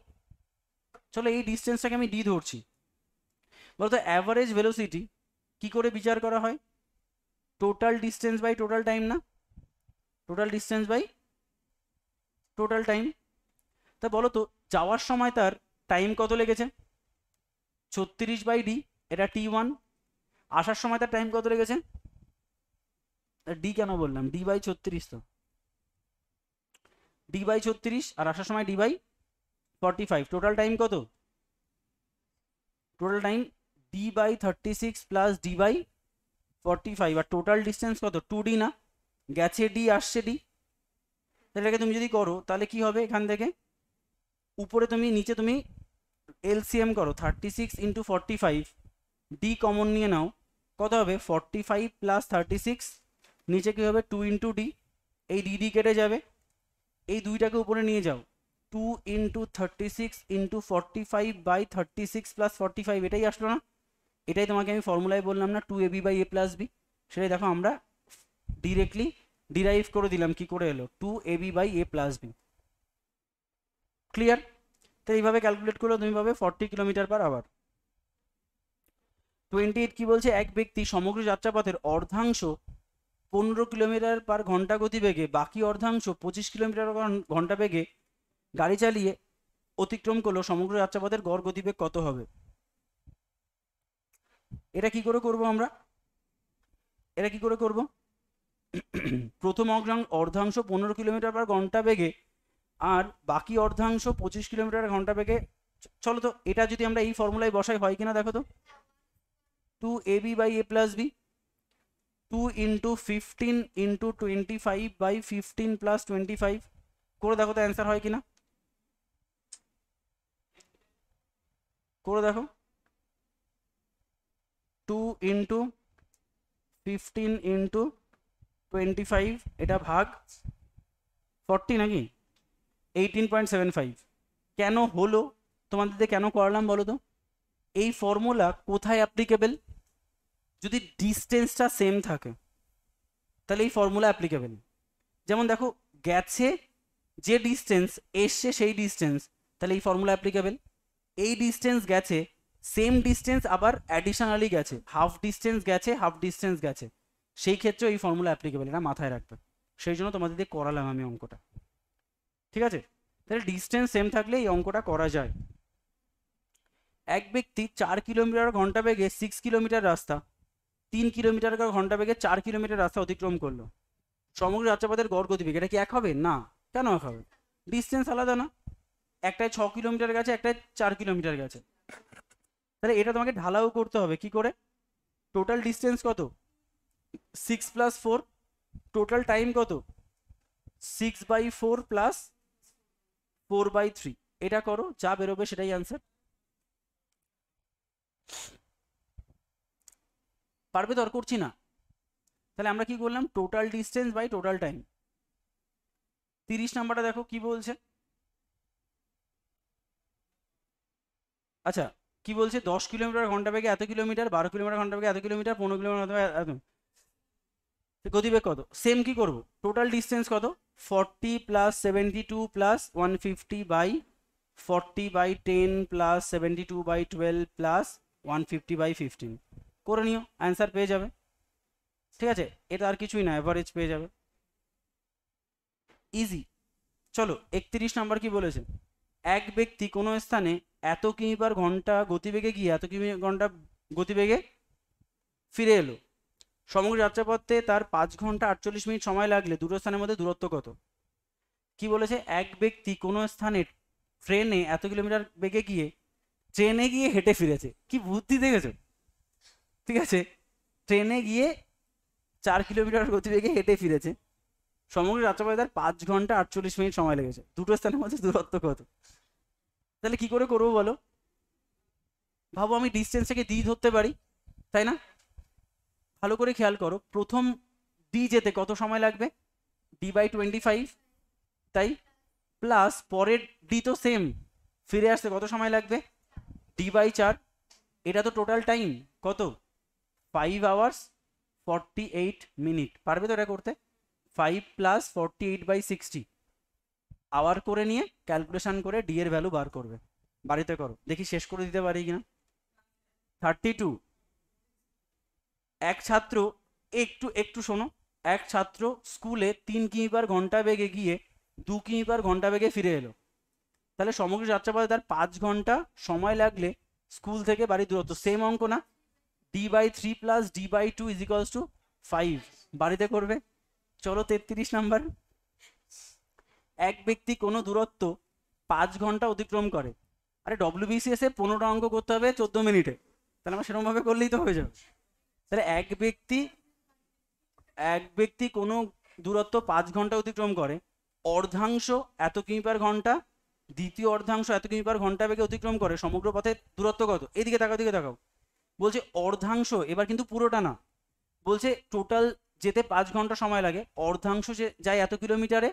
চলো এই ডিস্টেন্সটাকে আমি ডি ধরছি। বলতো অ্যাভারেজ ভেলোসিটি কি করে বিচার করা হয়, total distance by total time না, total distance by total time. তা বলো তো যাওয়ার সময় তার টাইম কত লেগেছে 36/d, এটা t1। আসার সময় তার টাইম কত লেগেছে, ডি কেন বললাম d/36, তো d/36 আর আসার সময় d/45, টোটাল টাইম কত, total time d/36 plus d/45, আর টোটাল ডিস্টেন্স কত 2d না, গেছে d আসছে d। এটাকে তুমি যদি করো তাহলে কি হবে, এখান থেকে উপরে তুমি নিচে তুমি এলসিএম করো 36 ইন্টু 45, ডি কমন নিয়ে নাও কত হবে 45 প্লাস 36, নিচে কি হবে 2 ইন্টু ডি, এই ডি কেটে যাবে, এই দুইটাকে উপরে নিয়ে যাও 2 ইন্টু 36 ইন্টু 45/36 প্লাস 45, এটাই আসলো না, এটাই তোমাকে আমি ফর্মুলায় বললাম না 2ab/a+b, সেটাই দেখো আমরা ডিরেক্টলি ডিরাইভ করে দিলাম, কি করে এলো 2ab/a+b। ক্লিয়ার? তো এইভাবে ক্যালকুলেট করলে তুমি পাবে 40 কিলোমিটার পার আওয়ার। 28 কি বলছে, এক ব্যক্তি সমগ্র যাত্রাপথের অর্ধাংশ 15 কিলোমিটার পার ঘন্টা গতিবেগে, বাকি অর্ধাংশ 25 কিলোমিটার ঘন্টা বেগে গাড়ি চালিয়ে অতিক্রম করলো, সমগ্র যাত্রাপথের গড় গতিবেগ কত হবে। এটা কি করে করব আমরা, এটা কি করে করব, প্রথম অর্ধাংশ 15 কিলোমিটার পার ঘন্টা বেগে আর বাকি অর্ধাংশ 25 কিলোমিটার ঘন্টা বেগে। চলো তো এটা যদি আমরা এই ফর্মুলায় বসাই হয় কিনা দেখো তো, 2ab/a+b, 2 ইন্টু 15 ইন্টু 25/15 প্লাস 25 করে দেখো তো অ্যান্সার হয় কিনা, করে দেখো 2 ইন্টু 15 ইন্টু 25 এটা ভাগ 40 নাকি, 18.75। কেন হলো তোমাদের কেন করালাম বলো তো? এই ফর্মুলা কোথায় অ্যাপ্লিকেবল? যদি ডিস্টেন্সটা সেম থাকে তাহলে এই ফর্মুলা অ্যাপ্লিকেবল। যেমন দেখো, গেছে যে ডিস্টেন্স, এসছে সেই ডিস্টেন্স, তাহলে এই ফর্মুলা অ্যাপ্লিকেবল। এই ডিস্টেন্স গেছে, সেম ডিস্টেন্স আবার অ্যাডিশনালি গেছে, হাফ ডিস্টেন্স গেছে, হাফ ডিস্টেন্স গেছে, সেই ক্ষেত্রে এই ফর্মুলা অ্যাপ্লিকেবল, এটা মাথায় রাখবে। সেই জন্য তোমাদের দিয়ে করালাম আমি অঙ্কটা, ঠিক আছে? তাহলে ডিস্টেন্স সেম থাকলে এই অঙ্কটা করা যায়। এক ব্যক্তি 4 কিলোমিটার ঘন্টা বেগে 6 কিলোমিটার রাস্তা, 3 কিলোমিটার ঘন্টা বেগে 4 কিলোমিটার রাস্তা অতিক্রম করলো। সমগ্র যাত্রাপথের গড় গতিবেগ এটা কি এক হবে? না। কেন এক হবে? ডিস্টেন্স আলাদা না, একটায় 6 কিলোমিটার গেছে, একটায় 4 কিলোমিটার গেছে। তাহলে এটা তোমাকে ঢালাও করতে হবে। কি করে? টোটাল ডিস্টেন্স কত? 6 + 4। টোটাল টাইম কত? 6/4 + 4/3। এটা করো, যা বেরোবে সেটাই অ্যান্সার। পারবে তো? আর করছি না। তাহলে আমরা কি করলাম? Total distance by total time. 30 নাম্বারটা দেখো কি বলছে। আচ্ছা, কি বলছে? 10 কিলোমিটার ঘন্টা বেগে এত কিলোমিটার, 12 কিলোমিটার ঘন্টা বেগে এত কিলোমিটার, 15 কিলোমিটার ঘন্টা বেগে এত। গতিবেগ কত? সেম কি করব? টোটাল ডিস্টেন্স কত? 40 + 72 + 150/40/10 + 72/12 + 150/15 করে নিও, অ্যান্সার পেয়ে যাবে। ঠিক আছে, এটা আর কিছুই না, অ্যাভারেজ পেয়ে যাবে, ইজি। চলো 31 নাম্বার কি বলেছে? এক ব্যক্তি কোনো স্থানে এত কিমি/ঘন্টা গতিবেগে গিয়ে এত কিমি/ঘন্টা গতিবেগে ফিরে এলো। সমগ্র যাত্রাপথে তার 5 ঘন্টা 48 মিনিট সময় লাগলে দুটো স্থানের মধ্যে দূরত্ব কত? কি বলেছে? এক ব্যক্তি কোনো স্থানে ট্রেনে এত কিলোমিটার বেগে গিয়ে ট্রেনে গিয়ে হেঁটে ফিরেছে। কি বুদ্ধি দেখেছো? ঠিক আছে, ট্রেনে গিয়ে 4 কিলোমিটার গতিবেগে হেঁটে ফিরেছে, সমগ্র যাত্রাপথে তার 5 ঘন্টা 48 মিনিট সময় লেগেছে, দুটো স্থানের মধ্যে দূরত্ব কত? তাহলে কি করে করবো বলো? ভাবো, আমি ডিস্টেন্সটাকে ডি ধরতে পারি, তাই না? ভালো করে খেয়াল করো, প্রথম ডি যেতে কত সময় লাগবে? D/25, তাই, প্লাস পরের ডি তো সেম, ফিরে আসতে কত সময় লাগবে? D/4। এটা তো টোটাল টাইম কত? 5 hours 48 মিনিট। পারবে তো এটা করতে? 5 + 48/60 আওয়ার করে নিয়ে ক্যালকুলেশন করে ডি এর ভ্যালু বার করবে। বাড়িতে করো, দেখি শেষ করে দিতে পারি কিনা। 32। এক ছাত্র, একটু একটু শোনো, এক ছাত্র স্কুলে 3 কিমি/ঘন্টা বেগে গিয়ে 2 কিমি/ঘন্টা বেগে ফিরে এলো। তাহলে সমগ্র যাত্রাপথে তার 5 ঘন্টা সময় লাগলে স্কুল থেকে বাড়ির দূরত্ব সেম অঙ্ক না? D/3 + D/2 = 5। বাড়িতে করবে। চলো 33 নাম্বার। এক ব্যক্তি কোনো দূরত্ব 5 ঘন্টা অতিক্রম করে। আরে WBCS এ 15টা অঙ্ক করতে হবে 14 মিনিটে, তাহলে আমরা সেরকম ভাবে করলেই তো হয়ে যাবে। তাহলে এক ব্যক্তি কোনো দূরত্ব 5 ঘন্টা অতিক্রম করে, অর্ধাংশ এত কিমি/ঘন্টা, দ্বিতীয় অর্ধাংশ এত কিমি/ঘন্টা বেগে অতিক্রম করে, সমগ্র পথে দূরত্ব কত? এদিকে তাকাও, দিকে তাকাও। বলছে অর্ধাংশ, এবার কিন্তু পুরোটা না, বলছে টোটাল যেতে 5 ঘন্টা সময় লাগে, অর্ধাংশ যে যায় এত কিলোমিটারে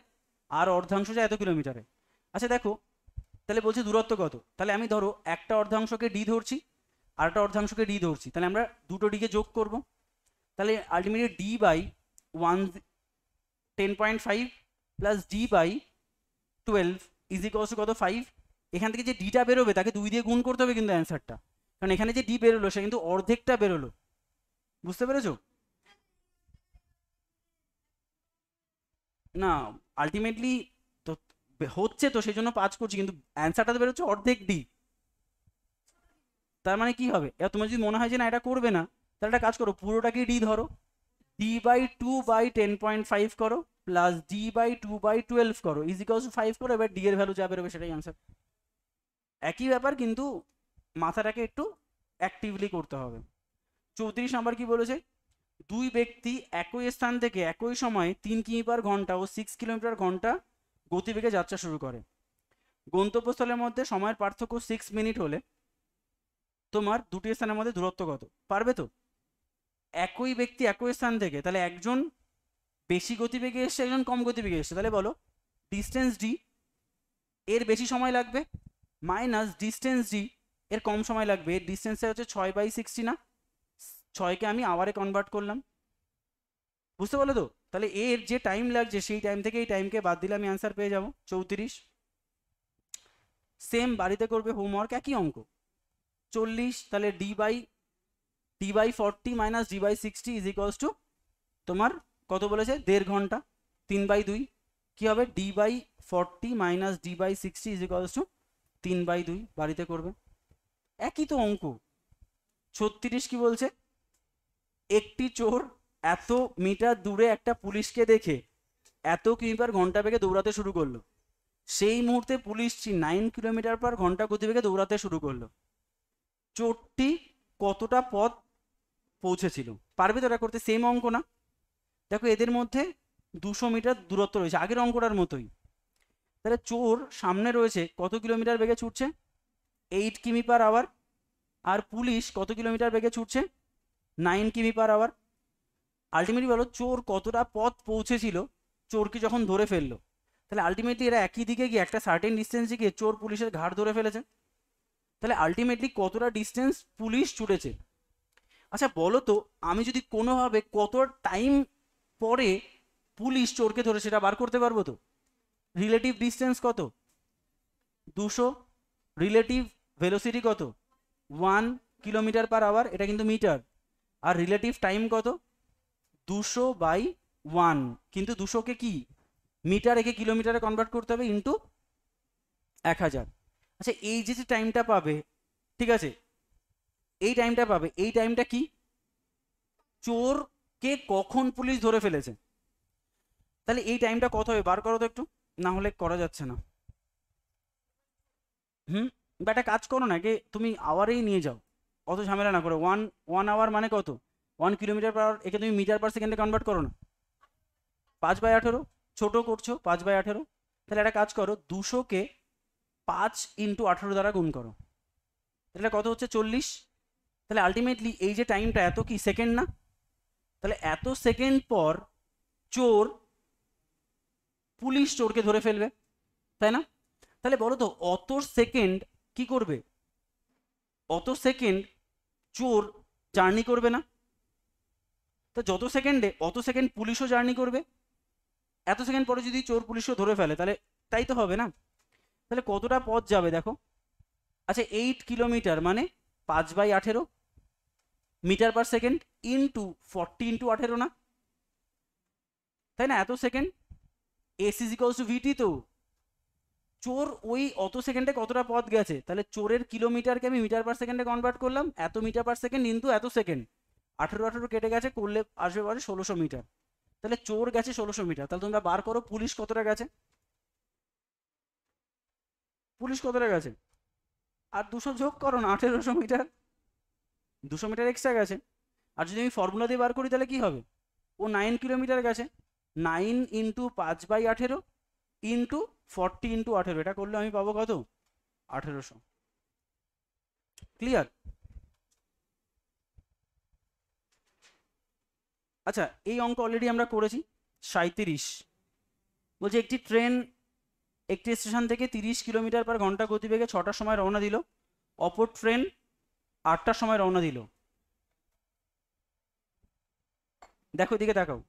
আর অর্ধাংশ যায় এত কিলোমিটারে। আচ্ছা দেখো, তাহলে বলছে দূরত্ব কত? তাহলে আমি ধরো একটা অর্ধাংশকে ডি ধরছি আর একটা অর্ধাংশকে ডি ধরছি, তাহলে আমরা দুটো ডিকে যোগ করব। তাহলে আলটিমেটলি D/10.5 + D/12 = কত? 5। এখান থেকে যে ডিটা বেরোবে তাকে 2 দিয়ে গুণ করতে হবে কিন্তু অ্যান্সারটা, কারণ এখানে যে ডি বেরোলো সে কিন্তু অর্ধেকটা বেরোলো। বুঝতে পেরেছো? না, আলটিমেটলি তো হচ্ছে তো, সেই জন্য 5 করছি, কিন্তু অ্যান্সারটা তো বেরোচ্ছে অর্ধেক ডি। তার মানে কি হবে? এবার তোমার যদি মনে হয় যে না এটা করবে না, তাহলে একটা কাজ করো, পুরোটাকে ডি ধরো, D/2/10.5 করো প্লাস D/2/12 করো = 5 করো, এবার ডি এর ভ্যালু যা বেরোবে সেটাই অ্যান্সার। একই ব্যাপার, কিন্তু মাথাটাকে একটু অ্যাক্টিভলি করতে হবে। 34 নাম্বার কি বলেছে? দুই ব্যক্তি একই স্থান থেকে একই সময়ে 3 কিমি/ঘন্টা ও 6 কিলোমিটার/ঘন্টা গতিবেগে যাত্রা শুরু করে। গন্তব্যস্থলের মধ্যে সময়ের পার্থক্য 6 মিনিট হলে তোমার দুটি স্থানের মধ্যে দূরত্ব কত? পারবে তো? একই ব্যক্তি একই স্থান থেকে, তাহলে একজন বেশি গতিবেগে এসছে, একজন কম গতিবেগে এসছে, তাহলে বলো ডিস্টেন্স ডি এর বেশি সময় লাগবে, মাইনাস ডিস্টেন্স ডি এর কম সময় লাগবে। এর ডিস্টেন্সটা হচ্ছে 6/60 না, 6কে আমি আওয়ারে কনভার্ট করলাম, বুঝতে পারলে তো? তাহলে এর যে টাইম লাগছে সেই টাইম থেকে এই টাইমকে বাদ দিলে আমি অ্যান্সার পেয়ে যাব 34। সেম বাড়িতে করবে হোমওয়ার্ক, একই অঙ্ক 40, তাহলে ডি বাই 40 মাইনাস ডি/60 ইজ ইকুয়ালস টু তোমার কত বলেছে 1.5 ঘন্টা, 3/2 কি হবে ডি/40 মাইনাস ডি/60 ইজ ইকুয়ালস টু 3/2, বাড়িতে করবে একই তো অঙ্ক। 36 কি বলছে, একটি চোর এত মিটার দূরে একটা পুলিশকে দেখে এত কিলোমিটার ঘন্টা বেগে দৌড়াতে শুরু করলো, সেই মুহূর্তে পুলিশটি 9 কিলোমিটার পার ঘন্টা গতিবেগে দৌড়াতে শুরু করলো, চোরটি কতটা পথ পৌঁছেছিল? পারবে তো এটা করতে? সেম অঙ্ক না? দেখো এদের মধ্যে 200 মিটার দূরত্ব রয়েছে, আগের অঙ্কটার মতোই। তাহলে চোর সামনে রয়েছে কত কিলোমিটার বেগে ছুটছে, 8 কিমি পার আওয়ার, আর পুলিশ কত কিলোমিটার বেগে ছুটছে, 9 কিমি পার আওয়ার। আলটিমেটলি বলো চোর কতটা পথ পৌঁছেছিল চোরকে যখন ধরে ফেললো, তাহলে আলটিমেটলি এরা একই দিকে গিয়ে একটা সার্টেন ডিস্টেন্সে গিয়ে চোর পুলিশের ঘাড় ধরে ফেলেছে, তাহলে আলটিমেটলি কতটা ডিস্টেন্স পুলিশ ছুটেছে। আচ্ছা বলো তো, আমি যদি কোনোভাবে কত টাইম পরে পুলিশ চোরকে ধরে সেটা বার করতে পারবো তো? রিলেটিভ ডিস্টেন্স কত, 200, রিলেটিভ ভেলোসিটি কত, 1 কিলোমিটার পার আওয়ার, এটা কিন্তু মিটার, আর রিলেটিভ টাইম কত, 200/1, কিন্তু 200কে কি মিটার একে কিলোমিটারে কনভার্ট করতে হবে ইন্টু 1000। আচ্ছা এই যে টাইমটা পাবে, ঠিক আছে, এই টাইমটা পাবে, এই টাইমটা কি, চোরকে কখন পুলিশ ধরে ফেলেছে, তাহলে এই টাইমটা কত হবে বার করো তো একটু, না হলে করা যাচ্ছে না। বা একটা কাজ করো না, কে তুমি আওয়ারেই নিয়ে যাও, অত ঝামেলা না করে। ওয়ান আওয়ার মানে কত, 1 কিলোমিটার পার আওয়ার, একে তুমি মিটার পার সেকেন্ডে কনভার্ট করো না, 5/18, ছোট করছো 5/18, তাহলে একটা কাজ করো 200কে 5 × 18 দ্বারা গুণ করো, তাহলে কত হচ্ছে 40। তাহলে আলটিমেটলি এই যে টাইমটা এত কি সেকেন্ড না, তাহলে এত সেকেন্ড পর চোর পুলিশ চোরকে ধরে ফেলবে, তাই না? তাহলে বলো তো অত সেকেন্ড কি করবে, অত সেকেন্ড চোর জার্নি করবে না? তো যত সেকেন্ডে অত সেকেন্ড পুলিশও জার্নি করবে, এত সেকেন্ড পরে যদি চোর পুলিশও ধরে ফেলে তাহলে তাই তো হবে না? তাহলে কতটা পথ যাবে দেখো। আচ্ছা 8 কিলোমিটার মানে 5/18 মিটার পার সেকেন্ড ইন্টু 40 × 18 না, তাই না? এত second, S is equals to VT. তো চোর ওই অত সেকেন্ডে কতটা পথ গেছে, তাহলে চোরের কিলোমিটারকে আমি মিটার পার সেকেন্ডে কনভার্ট করলাম, এত মিটার পার সেকেন্ড ইন্টু এত সেকেন্ড, 18 কেটে গেছে, করলে আসবে পারে 1600 মিটার, তাহলে চোর গেছে 1600 মিটার। তাহলে তোমরা বার করো পুলিশ কতটা গেছে, পুলিশ কতটা গেছে, আর 200 যোগ করো না, 1800 মিটার, 200 মিটার এক্সট্রা গেছে। আর যদি আমি ফর্মুলা দিয়ে বার করি তাহলে কি হবে, ও 9 কিলোমিটার গেছে, 9 × 5/18 ইন্টু 40 × 18, এটা করলে আমি পাবো কত, 1800। ক্লিয়ার? আচ্ছা এই অঙ্ক অলরেডি আমরা করেছি। 37 বলছে একটি ট্রেন একটি স্টেশন থেকে 30 কিলোমিটার পার ঘন্টা গতিবেগে 6টার সময় রওনা দিল, অপর ট্রেন 8টার সময় রওনা দিল। দেখো এদিকে দেখাও,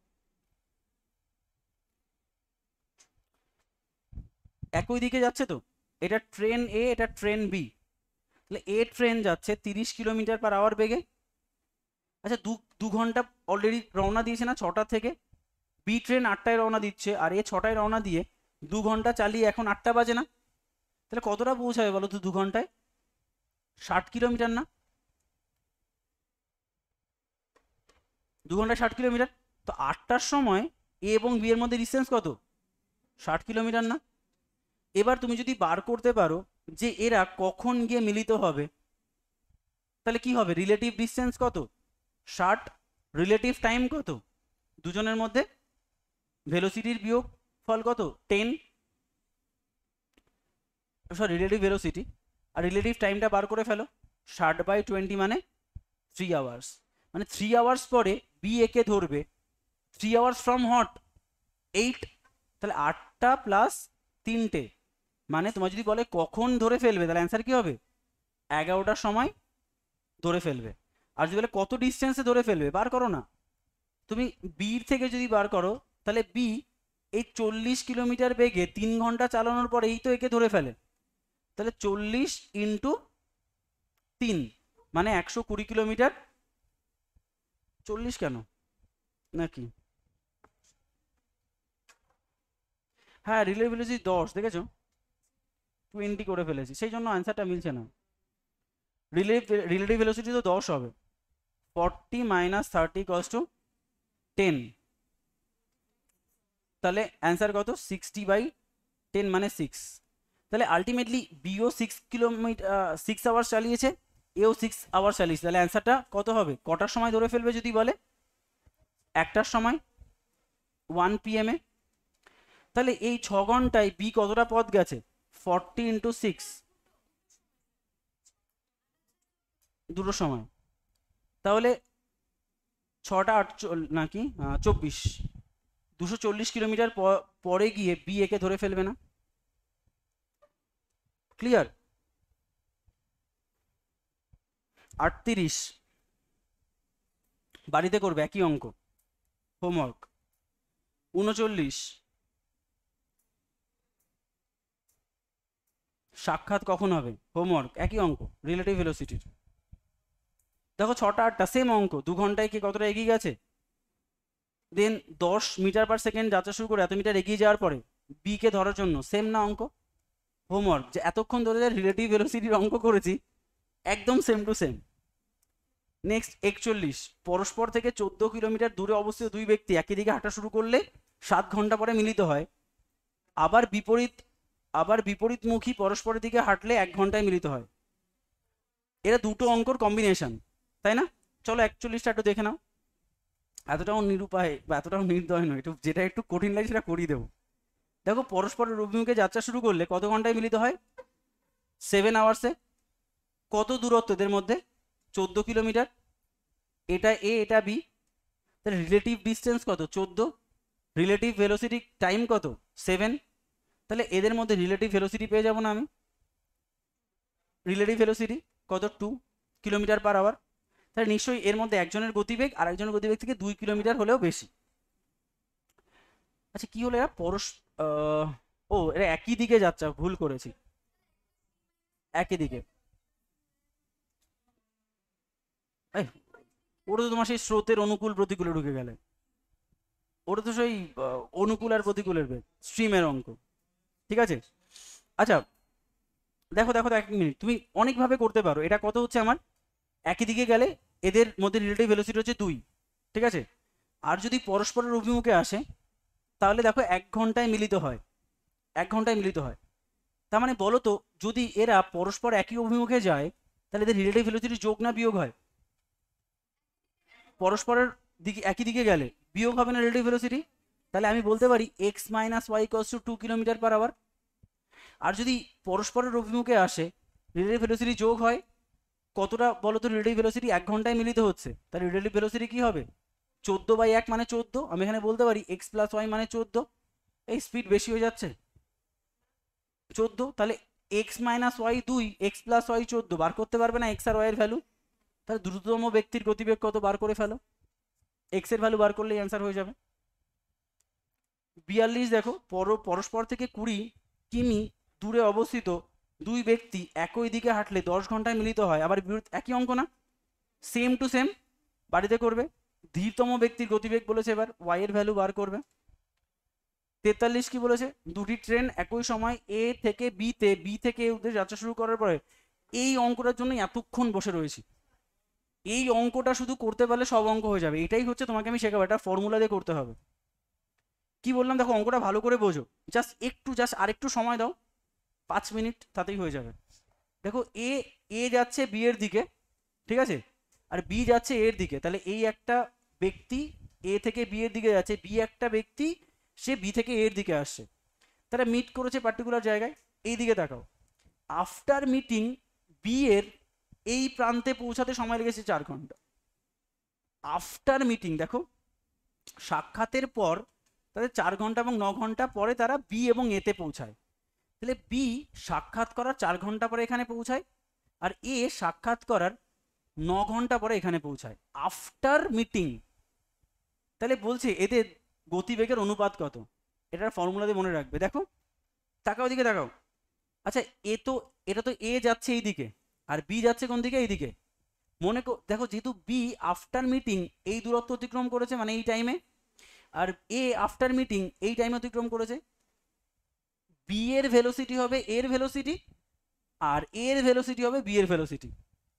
একই দিকে যাচ্ছে তো, এটা ট্রেন এ, এটা ট্রেন বি, তাহলে এ ট্রেন যাচ্ছে 30 কিলোমিটার পার আওয়ার বেগে। আচ্ছা 2 ঘন্টা অলরেডি রওনা দিয়েছে না 6টা থেকে, বি ট্রেন 8টায় রওনা দিচ্ছে, আর এ 6টায় রওনা দিয়ে 2 ঘন্টা চালিয়ে এখন 8টা বাজে না, তাহলে কতটা পৌঁছাবে বলো তো 2 ঘন্টায়, 60 কিলোমিটার না, 2 ঘন্টায় 60 কিলোমিটার। তো 8টার সময় এ এবং বি এর মধ্যে ডিস্টেন্স কত, 60 কিলোমিটার না? এবার তুমি যদি বার করতে পারো যে এরা কখন গিয়ে মিলিত হবে, তাহলে কি হবে, রিলেটিভ ডিস্টেন্স কত, 60, রিলেটিভ টাইম কত, দুজনের মধ্যে ভেলোসিটির বিয়োগ ফল কত, 10, সরি রিলেটিভ ভেলোসিটি, আর রিলেটিভ টাইমটা বার করে ফেলো, 60/20 মানে 3 আওয়ার্স, মানে 3 আওয়ার্স পরে বি একে ধরবে, 3 আওয়ার্স ফ্রম হট 8, তাহলে 8টা প্লাস 3টে মানে তোমার যদি বলে কখন ধরে ফেলবে, তাহলে অ্যান্সার কি হবে? 11টার সময় ধরে ফেলবে। আর যদি বলে কত ডিস্টেন্সে ধরে ফেলবে, বার করো না। তুমি বির থেকে যদি বার করো, তাহলে বি এই 40 কিলোমিটার বেগে 3 ঘন্টা চালানোর পরে এই তো একে ধরে ফেলে। তাহলে 40 × 3 মানে 120 কিলোমিটার। 40 কেন নাকি? হ্যাঁ, রিলে ভেলোসিটি 10, দেখেছো? 20 করে ফেলেছি, সেই জন্য অ্যান্সারটা মিলছে না। রিলেটিভ ভেলোসিটি তো 10 হবে। 40 - 30 = 10। তাহলে অ্যান্সার কত? 60/10 মানে 6। তাহলে আলটিমেটলি বিও 6 আওয়ার্স চালিয়েছে, এও 6 আওয়ার্স চালিয়েছে। তাহলে অ্যান্সারটা কত হবে? কটার সময় ধরে ফেলবে যদি বলে? 1টার সময়, 1 PM-এ। তাহলে এই 6 ঘন্টায় বি কতটা পথ গেছে? 40 × 6, দুটো সময়। তাহলে 6টা 8 নাকি 24, 240 কিলোমিটার পরে গিয়ে বি একে ধরে ফেলবে না। ক্লিয়ার? 38 বাড়িতে করবে একই অঙ্ক, হোমওয়ার্ক। 39 সাক্ষাৎ কখন হবে, হোমওয়ার্ক, একই অঙ্ক, রিলেটিভ ভেলোসিটির। দেখো 6টা 8টা সেম অঙ্ক, 2 ঘন্টায় কি কতটা এগিয়ে গেছে। দেন 10 মিটার/সেকেন্ড যাত্রা শুরু করে এত মিটার এগিয়ে যাওয়ার পরে বি কে ধরার জন্য, সেম না অঙ্ক? হোমওয়ার্ক, যে এতক্ষণ ধরে রিলেটিভ ভেলোসিটির অঙ্ক করেছি, একদম সেম টু সেম। নেক্সট 41 পরস্পর থেকে 14 কিলোমিটার দূরে অবস্থিত দুই ব্যক্তি একই দিকে হাঁটা শুরু করলে 7 ঘন্টা পরে মিলিত হয়। আবার বিপরীতমুখী পরস্পরের দিকে হাঁটলে 1 ঘন্টায় মিলিত হয়। এরা দুটো অঙ্কর কম্বিনেশন, তাই না? চলো 41টা একটু দেখে নাও। এতটাও নিরুপায় বা এতটাও নির্দয় নয়, একটু যেটা একটু কঠিন লাগে সেটা করিয়ে দেবো। দেখো, পরস্পরের অভিমুখে যাত্রা শুরু করলে কত ঘন্টায় মিলিত হয়? 7 আওয়ার্সে। কত দূরত্ব এদের মধ্যে? 14 কিলোমিটার। এটা এ, এটা বি। তাহলে রিলেটিভ ডিস্টেন্স কত? 14। রিলেটিভ ভেলোসিটি টাইম কত? 7। তাহলে এদের মধ্যে রিলেটিভ ভেলোসিটি পেয়ে যাবো না আমি? রিলেটিভ ভেলোসিটি কত? 2 কিলোমিটার/আওয়ার। তাহলে নিশ্চয়ই এর মধ্যে একজনের গতিবেগ আর একজনের গতিবেগ থেকে 2 কিলোমিটার হলেও বেশি। আচ্ছা, কি হলো এরা ও এরা একই দিকে যাচ্ছে, ভুল করেছি, একই দিকে। ওটা তো তোমার সেই স্রোতের অনুকূল প্রতিকূলে ঢুকে গেলে, ওটা তো সেই অনুকূল আর প্রতিকূলের বেগ, স্ট্রিমের অঙ্ক। ঠিক আছে, আচ্ছা দেখো দেখো 1 মিনিট, তুমি অনেকভাবে করতে পারো। এটা কত হচ্ছে আমার? একই দিকে গেলে এদের মধ্যে রিলেটিভ ভেলোসিটি হচ্ছে 2, ঠিক আছে? আর যদি পরস্পরের অভিমুখে আসে, তাহলে দেখো 1 ঘন্টায় মিলিত হয়, 1 ঘন্টায় মিলিত হয়। তার মানে বলো তো, যদি এরা পরস্পর একই অভিমুখে যায়, তাহলে এদের রিলেটিভ ভেলোসিটি যোগ না বিয়োগ হয়? পরস্পরের দিকে একই দিকে গেলে বিয়োগ হবে না রিলেটিভ ভেলোসিটি? তাহলে আমি বলতে পারি x - y = 2 কিলোমিটার/আওয়ার। আর যদি পরস্পরের অভিমুখে আসে, রিলেটিভ ভেলোসিটি যোগ হয়। কতটা বলো তো রিলেটিভ ভেলোসিটি? 1 ঘন্টায় মিলিত হচ্ছে, তাহলে রিলেটিভ ভেলোসিটি কি হবে? 14/1 মানে 14। আমি এখানে বলতে পারি x + y মানে 14। এই স্পিড বেশি হয়ে যাচ্ছে, 14। তাহলে x - y 2, x + y 14 বার করতে পারবে না x আর y এর ভ্যালু? তাহলে দ্রুততম ব্যক্তির গতিবেগ কত বার করে ফেলো, x এর ভ্যালু বার করলেই অ্যান্সার হয়ে যাবে। 42 দেখো, পরস্পর থেকে 20 কিমি দূরে অবস্থিত দুই ব্যক্তি একই দিকে হাঁটলে 10 ঘন্টায় মিলিত হয়। আবার একই অঙ্ক না? সেম টু সেম, বাড়িতে করবে। ধীরতম ব্যক্তির গতিবেগ বলেছে, এবার y এর ভ্যালু বার করবে। 43 কি বলেছে? দুটি ট্রেন একই সময় এ থেকে বি থেকে এ উদ্দেশ্যে যাত্রা শুরু করার পরে, এই অঙ্কটার জন্য এতক্ষণ বসে রয়েছি। এই অঙ্কটা শুধু করতে পারলে সব অঙ্ক হয়ে যাবে। এটাই হচ্ছে তোমাকে আমি শেখাবো, এটা ফর্মুলা দিয়ে করতে হবে। কি বললাম দেখো, অঙ্কটা ভালো করে বোঝো, জাস্ট আরেকটু সময় দাও, 5 মিনিট, তাতেই হয়ে যাবে। দেখো, এ যাচ্ছে বি এর দিকে, ঠিক আছে, আর বি যাচ্ছে এর দিকে। তাহলে এই একটা ব্যক্তি এ থেকে বি এর দিকে যাচ্ছে, বি একটা ব্যক্তি সে বি থেকে এর দিকে আসছে। তারা মিট করেছে পার্টিকুলার জায়গায়। এই দিকে তাকাও, আফটার মিটিং বি এর এই প্রান্তে পৌঁছাতে সময় লেগেছে 4 ঘন্টা। আফটার মিটিং, দেখো সাক্ষাতের পর তাদের 4 ঘন্টা এবং 9 ঘন্টা পরে তারা বি এবং এতে পৌঁছায়। তাহলে বি সাক্ষাৎ করার 4 ঘন্টা পরে এখানে পৌঁছায়, আর এ সাক্ষাৎ করার 9 ঘন্টা পরে এখানে পৌঁছায় আফটার মিটিং। তাহলে বলছে এদের গতিবেগের অনুপাত কত, এটার ফর্মুলা দিয়ে মনে রাখবে। দেখো, তাকাও দিকে তাকাও। আচ্ছা, এটা তো এ যাচ্ছে এই দিকে, আর বি যাচ্ছে কোন দিকে, এই দিকে। দেখো, যেহেতু বি আফটার মিটিং এই দূরত্ব অতিক্রম করেছে মানে এই টাইমে, আর এ আফটার মিটিং এই টাইমে অতিক্রম করেছে, বি এর ভেলোসিটি হবে এর ভেলোসিটি, আর এর ভেলোসিটি হবে বি এর ভেলোসিটি।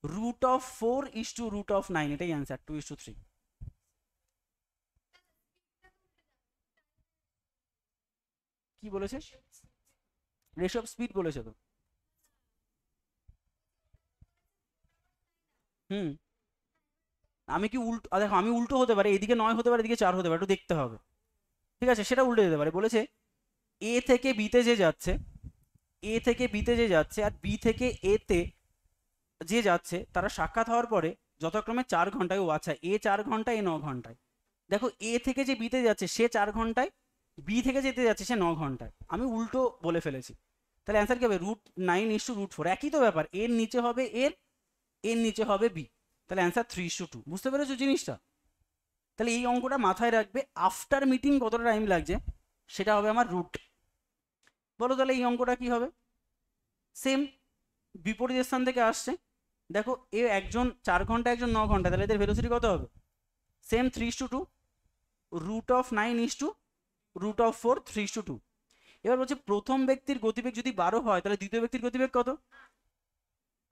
√4:√9, এটাই অ্যান্সার, 2:3। কি বলেছে? রেশিও অফ স্পিড বলেছে তো। হুম, আমি কি উল্টো, দেখো আমি উল্টো হতে পারে, এদিকে 9 হতে পারে, এদিকে 4 হতে পারে, একটু দেখতে হবে। ঠিক আছে, সেটা উল্টে যেতে পারে। বলেছে এ থেকে বিতে যে যাচ্ছে, এ থেকে বিতে যে যাচ্ছে আর বি থেকে এতে যে যাচ্ছে, তারা সাক্ষাৎ হওয়ার পরে যথাক্রমে 4 ঘন্টায়, ও আচ্ছা, এ 4 ঘন্টায়, এ 9 ঘন্টায়। দেখো, এ থেকে যে বিতে যাচ্ছে সে 4 ঘন্টায়, বি থেকে যেতে যাচ্ছে সে 9 ঘন্টায়। আমি উল্টো বলে ফেলেছি। তাহলে অ্যান্সার কি হবে? √9:√4। একই তো ব্যাপার, এর নিচে হবে এর, এর নিচে হবে বি। তাহলে অ্যান্সার 3:2। বুঝতে পেরেছো জিনিসটা? তাহলে এই অঙ্কটা মাথায় রাখবে, আফটার মিটিং কতটা টাইম লাগছে সেটা হবে আমার রুট। বলো তাহলে এই অঙ্কটা কি হবে? সেম, বিপরীত স্থান থেকে আসছে। দেখো, এ একজন 4 ঘন্টা, একজন 9 ঘন্টা, তাহলে এদের ভেলোসিটি কত হবে? সেম, 3:2। √9:√4, 3:2। এবার বলছে প্রথম ব্যক্তির গতিবেগ যদি 12 হয়, তাহলে দ্বিতীয় ব্যক্তির গতিবেগ কত?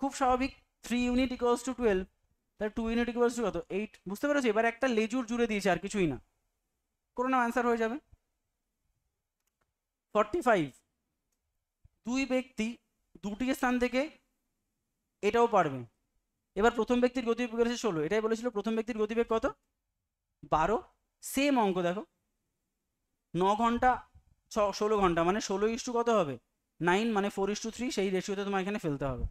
খুব স্বাভাবিক, 3 ইউনিট ইকুয়ালস টু 12, তাহলে 2 ইউনিট ইকুয়ালস টু কত? 8। বুঝতে পেরেছো? এবার একটা লেজুর জুড়ে দিয়েছে, আর কিছুই না, করে নাও, অ্যান্সার হয়ে যাবে। 45, দুই ব্যক্তি দুটি স্থান থেকে, এটাও পারবে। এবার প্রথম ব্যক্তির গতিবেগ বলেছে 16, এটাই বলেছিল প্রথম ব্যক্তির গতিবেগ কত? 12। সেম অঙ্ক, দেখো 9 ঘন্টা 16 ঘন্টা মানে 16 কত হবে? 9, মানে 4:3, সেই রেশিওতে তোমার এখানে ফেলতে হবে।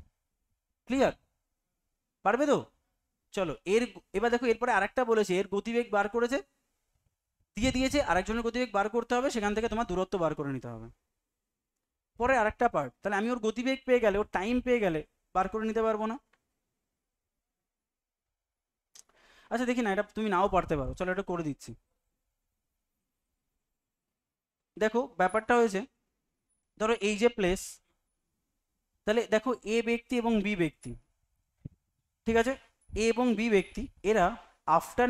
ক্লিয়ার? পারবে তো? চলো, এবার দেখো, এরপরে আরেকটা বলেছে, এর গতিবেগ বার করেছে, দিয়ে দিয়েছে, আরেকজনের গতিবেগ বার করতে হবে, সেখান থেকে তোমার দূরত্ব বার করে নিতে হবে। পরে আরেকটা পার্ট, তাহলে আমি ওর গতিবেগ পেয়ে গেলে, ওর টাইম পেয়ে গেলে বার করে নিতে পারবো না? আচ্ছা দেখি না, এটা তুমি নাও পারতে পারো, চলো এটা করে দিচ্ছি। দেখো ব্যাপারটা হয়েছে, ধরো এই যে প্লেস, তাহলে দেখো এ ব্যক্তি এবং বি ব্যক্তি, ঠিক আছে, এ এবং বি ব্যক্তি, এরা আফটার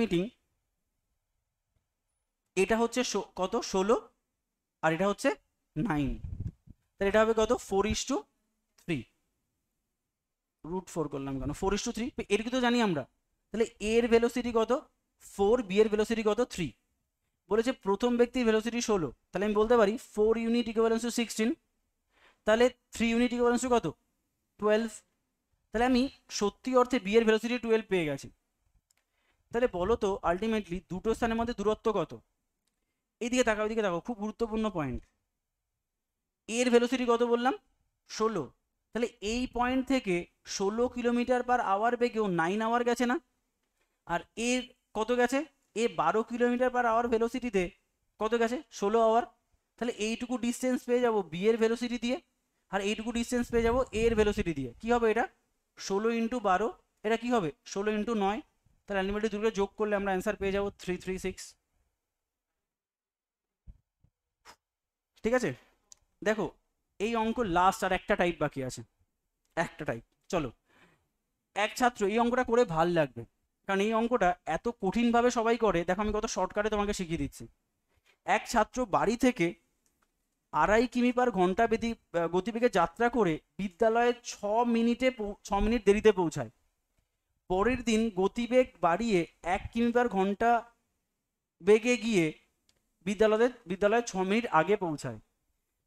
মিটিং এটা হচ্ছে কত? 16, আর এটা হচ্ছে 9, তাহলে এটা হবে কত? 4:3। √4 করলাম কেন? 4:3, এর কি তো জানি আমরা। তাহলে এর ভেলোসিটি কত? 4, বি এর ভেলোসিটি কত? 3। বলেছে প্রথম ব্যক্তির ভেলোসিটি 16, তাহলে আমি বলতে পারি 4 ইউনিট ইকুইভ্যালেন্স টু 16, তাহলে 3 ইউনিট ইকুইভ্যালেন্স টু কত? 12। তাহলে আমি সত্যি অর্থে বি এর ভেলোসিটি 12 পেয়ে গেছি। তাহলে বলো তো আলটিমেটলি দুটো স্থানের মধ্যে দূরত্ব কত? এইদিকে তাকাও, ওইদিকে তাকাও, খুব গুরুত্বপূর্ণ পয়েন্ট। এর ভেলোসিটি কত বললাম? 16। তাহলে এই পয়েন্ট থেকে 16 কিলোমিটার/আওয়ার বেগেও 9 আওয়ার গেছে না? আর এর কত গেছে? এ 12 কিলোমিটার/আওয়ার ভেলোসিটিতে কত গেছে? 16 আওয়ার। তাহলে এইটুকু ডিস্টেন্স পেয়ে যাব বি এর ভেলোসিটি দিয়ে, আর এইটুকু ডিস্টেন্স পেয়ে যাব এ এর ভেলোসিটি দিয়ে। কি হবে এটা? 16 × 12, এটা কি হবে? 16 × 9। তাহলে আলটিমেটলি দুটো যোগ করলে আমরা অ্যান্সার পেয়ে যাব 336। ঠিক আছে, দেখো এই অঙ্ক লাস্ট, আর একটা টাইপ বাকি আছে, একটা টাইপ। চলো, এক ছাত্র, এই অঙ্কটা করে ভাল লাগবে, কারণ এই অঙ্কটা এত কঠিনভাবে সবাই করে, দেখো আমি কত শর্টকাটে তোমাকে শিখিয়ে দিচ্ছি। এক ছাত্র বাড়ি থেকে 2.5 কিমি/ঘন্টা গতিবেগে যাত্রা করে বিদ্যালয়ে 6 মিনিট দেরিতে পৌঁছায়। পরের দিন গতিবেগ বাড়িয়ে 1 কিমি/ঘন্টা বেগে গিয়ে বিদ্যালয়ে 6 মিনিট আগে পৌঁছায়।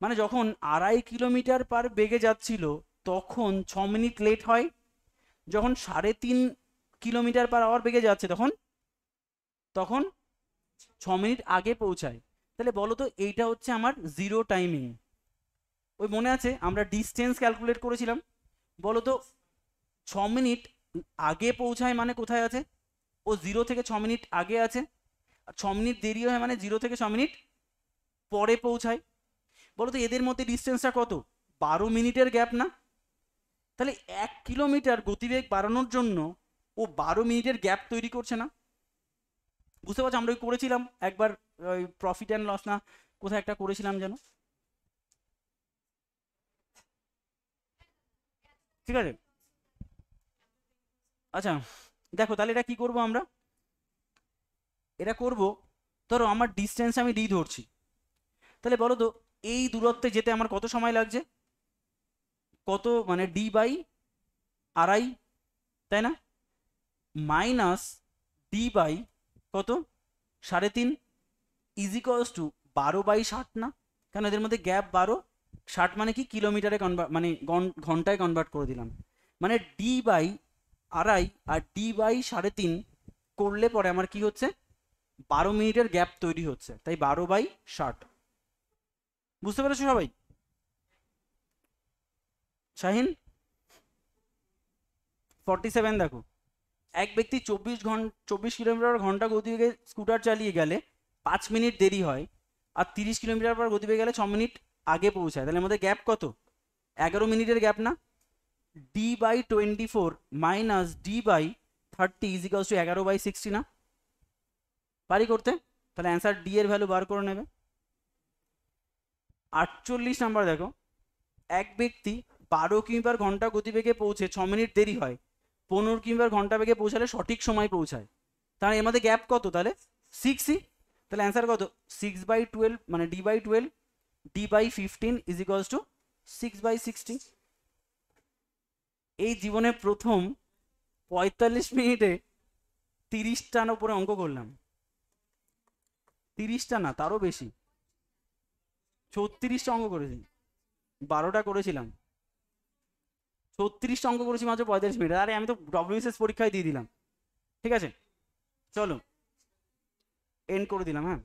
মানে যখন 2.5 কিলোমিটার পার বেগে যাচ্ছিল তখন 6 মিনিট লেট হয়, যখন 3.5 কিলোমিটার/আওয়ার বেগে যাচ্ছে তখন তখন 6 মিনিট আগে পৌঁছায়। তাহলে বলো তো এইটা হচ্ছে আমার জিরো টাইমিং। ওই মনে আছে আমরা ডিস্টেন্স ক্যালকুলেট করেছিলাম? বলো তো 6 মিনিট আগে পৌঁছায় মানে কোথায় আছে? ও 0 থেকে 6 মিনিট আগে আছে। আর 6 মিনিট দেরি হয় মানে 0 থেকে 6 মিনিট পরে পৌঁছায়। বলো তো এদের মধ্যে ডিস্টেন্সটা কত? 12 মিনিটের গ্যাপ না? তাহলে 1 কিলোমিটার গতিবেগ বাড়ানোর জন্য ও 12 মিনিটের গ্যাপ তৈরি করছে না? বুঝতে পারছো? আমরা ওই করেছিলাম একবার, ওই প্রফিট অ্যান্ড লস না কোথায় একটা করেছিলাম যেন, ঠিক আছে? আচ্ছা দেখো তাহলে এটা কি করব আমরা, এটা করব, ধরো আমার ডিস্টেন্স আমি ডি ধরছি, তাহলে বলো তো এই দূরত্বে যেতে আমার কত সময় লাগছে? কত মানে ডি বাই আড়াই, তাই না? মাইনাস ডি বাই কত 3.5 ইজিকলস টু 12/60 না? কারণ এদের মধ্যে গ্যাপ 12, 60 মানে কি কিলোমিটারে কনভার্ট, মানে ঘন্টায় কনভার্ট করে দিলাম, মানে ডি বাই আড়াই আর ডি বাই 3.5 করলে পরে আমার কি হচ্ছে, 12 মিনিটের গ্যাপ তৈরি হচ্ছে, তাই 12/60। বুঝতে পেরেছো সবাই? শাহিন 47 দেখো, এক ব্যক্তি 24 কিলোমিটার ঘন্টা গতিবেগে স্কুটার চালিয়ে গেলে 5 মিনিট দেরি হয়, আর 30 কিলোমিটার পর গতিবেগে গেলে 6 মিনিট আগে পৌঁছায়, তাহলে আমাদের গ্যাপ কত? 11 মিনিটের গ্যাপ না? d/24 মাইনাস d/30 ইজিক্যালস টু 11/60 না? পারি করতে? তাহলে অ্যান্সার ডি এর ভ্যালু বার করে নেবে। 48 নাম্বার দেখো, এক ব্যক্তি 12 কিলোমিটার ঘন্টা গতিবেগে পৌঁছে 6 মিনিট দেরি হয়, 15 কিলোমিটার ঘন্টা বেগে পৌঁছালে সঠিক সময় পৌঁছায়, তাহলে এর মধ্যে গ্যাপ কত? তাহলে 6ই, তাহলে অ্যান্সার কত? 6/12 মানে d/12 d/15 is equals two 6/60। এই জীবনে প্রথম 45 মিনিটে 30টার উপরে অঙ্ক করলাম, 30টা না তারও বেশি, 36টা অঙ্ক করেছি, 12টা করেছিলাম, 36টা অঙ্ক করেছি মাত্র 45 মিনিট। আরে আমি তো ডব্লিউবিসিএস পরীক্ষায় দিয়ে দিলাম। ঠিক আছে চলো এন্ড করে দিলাম, হ্যাঁ।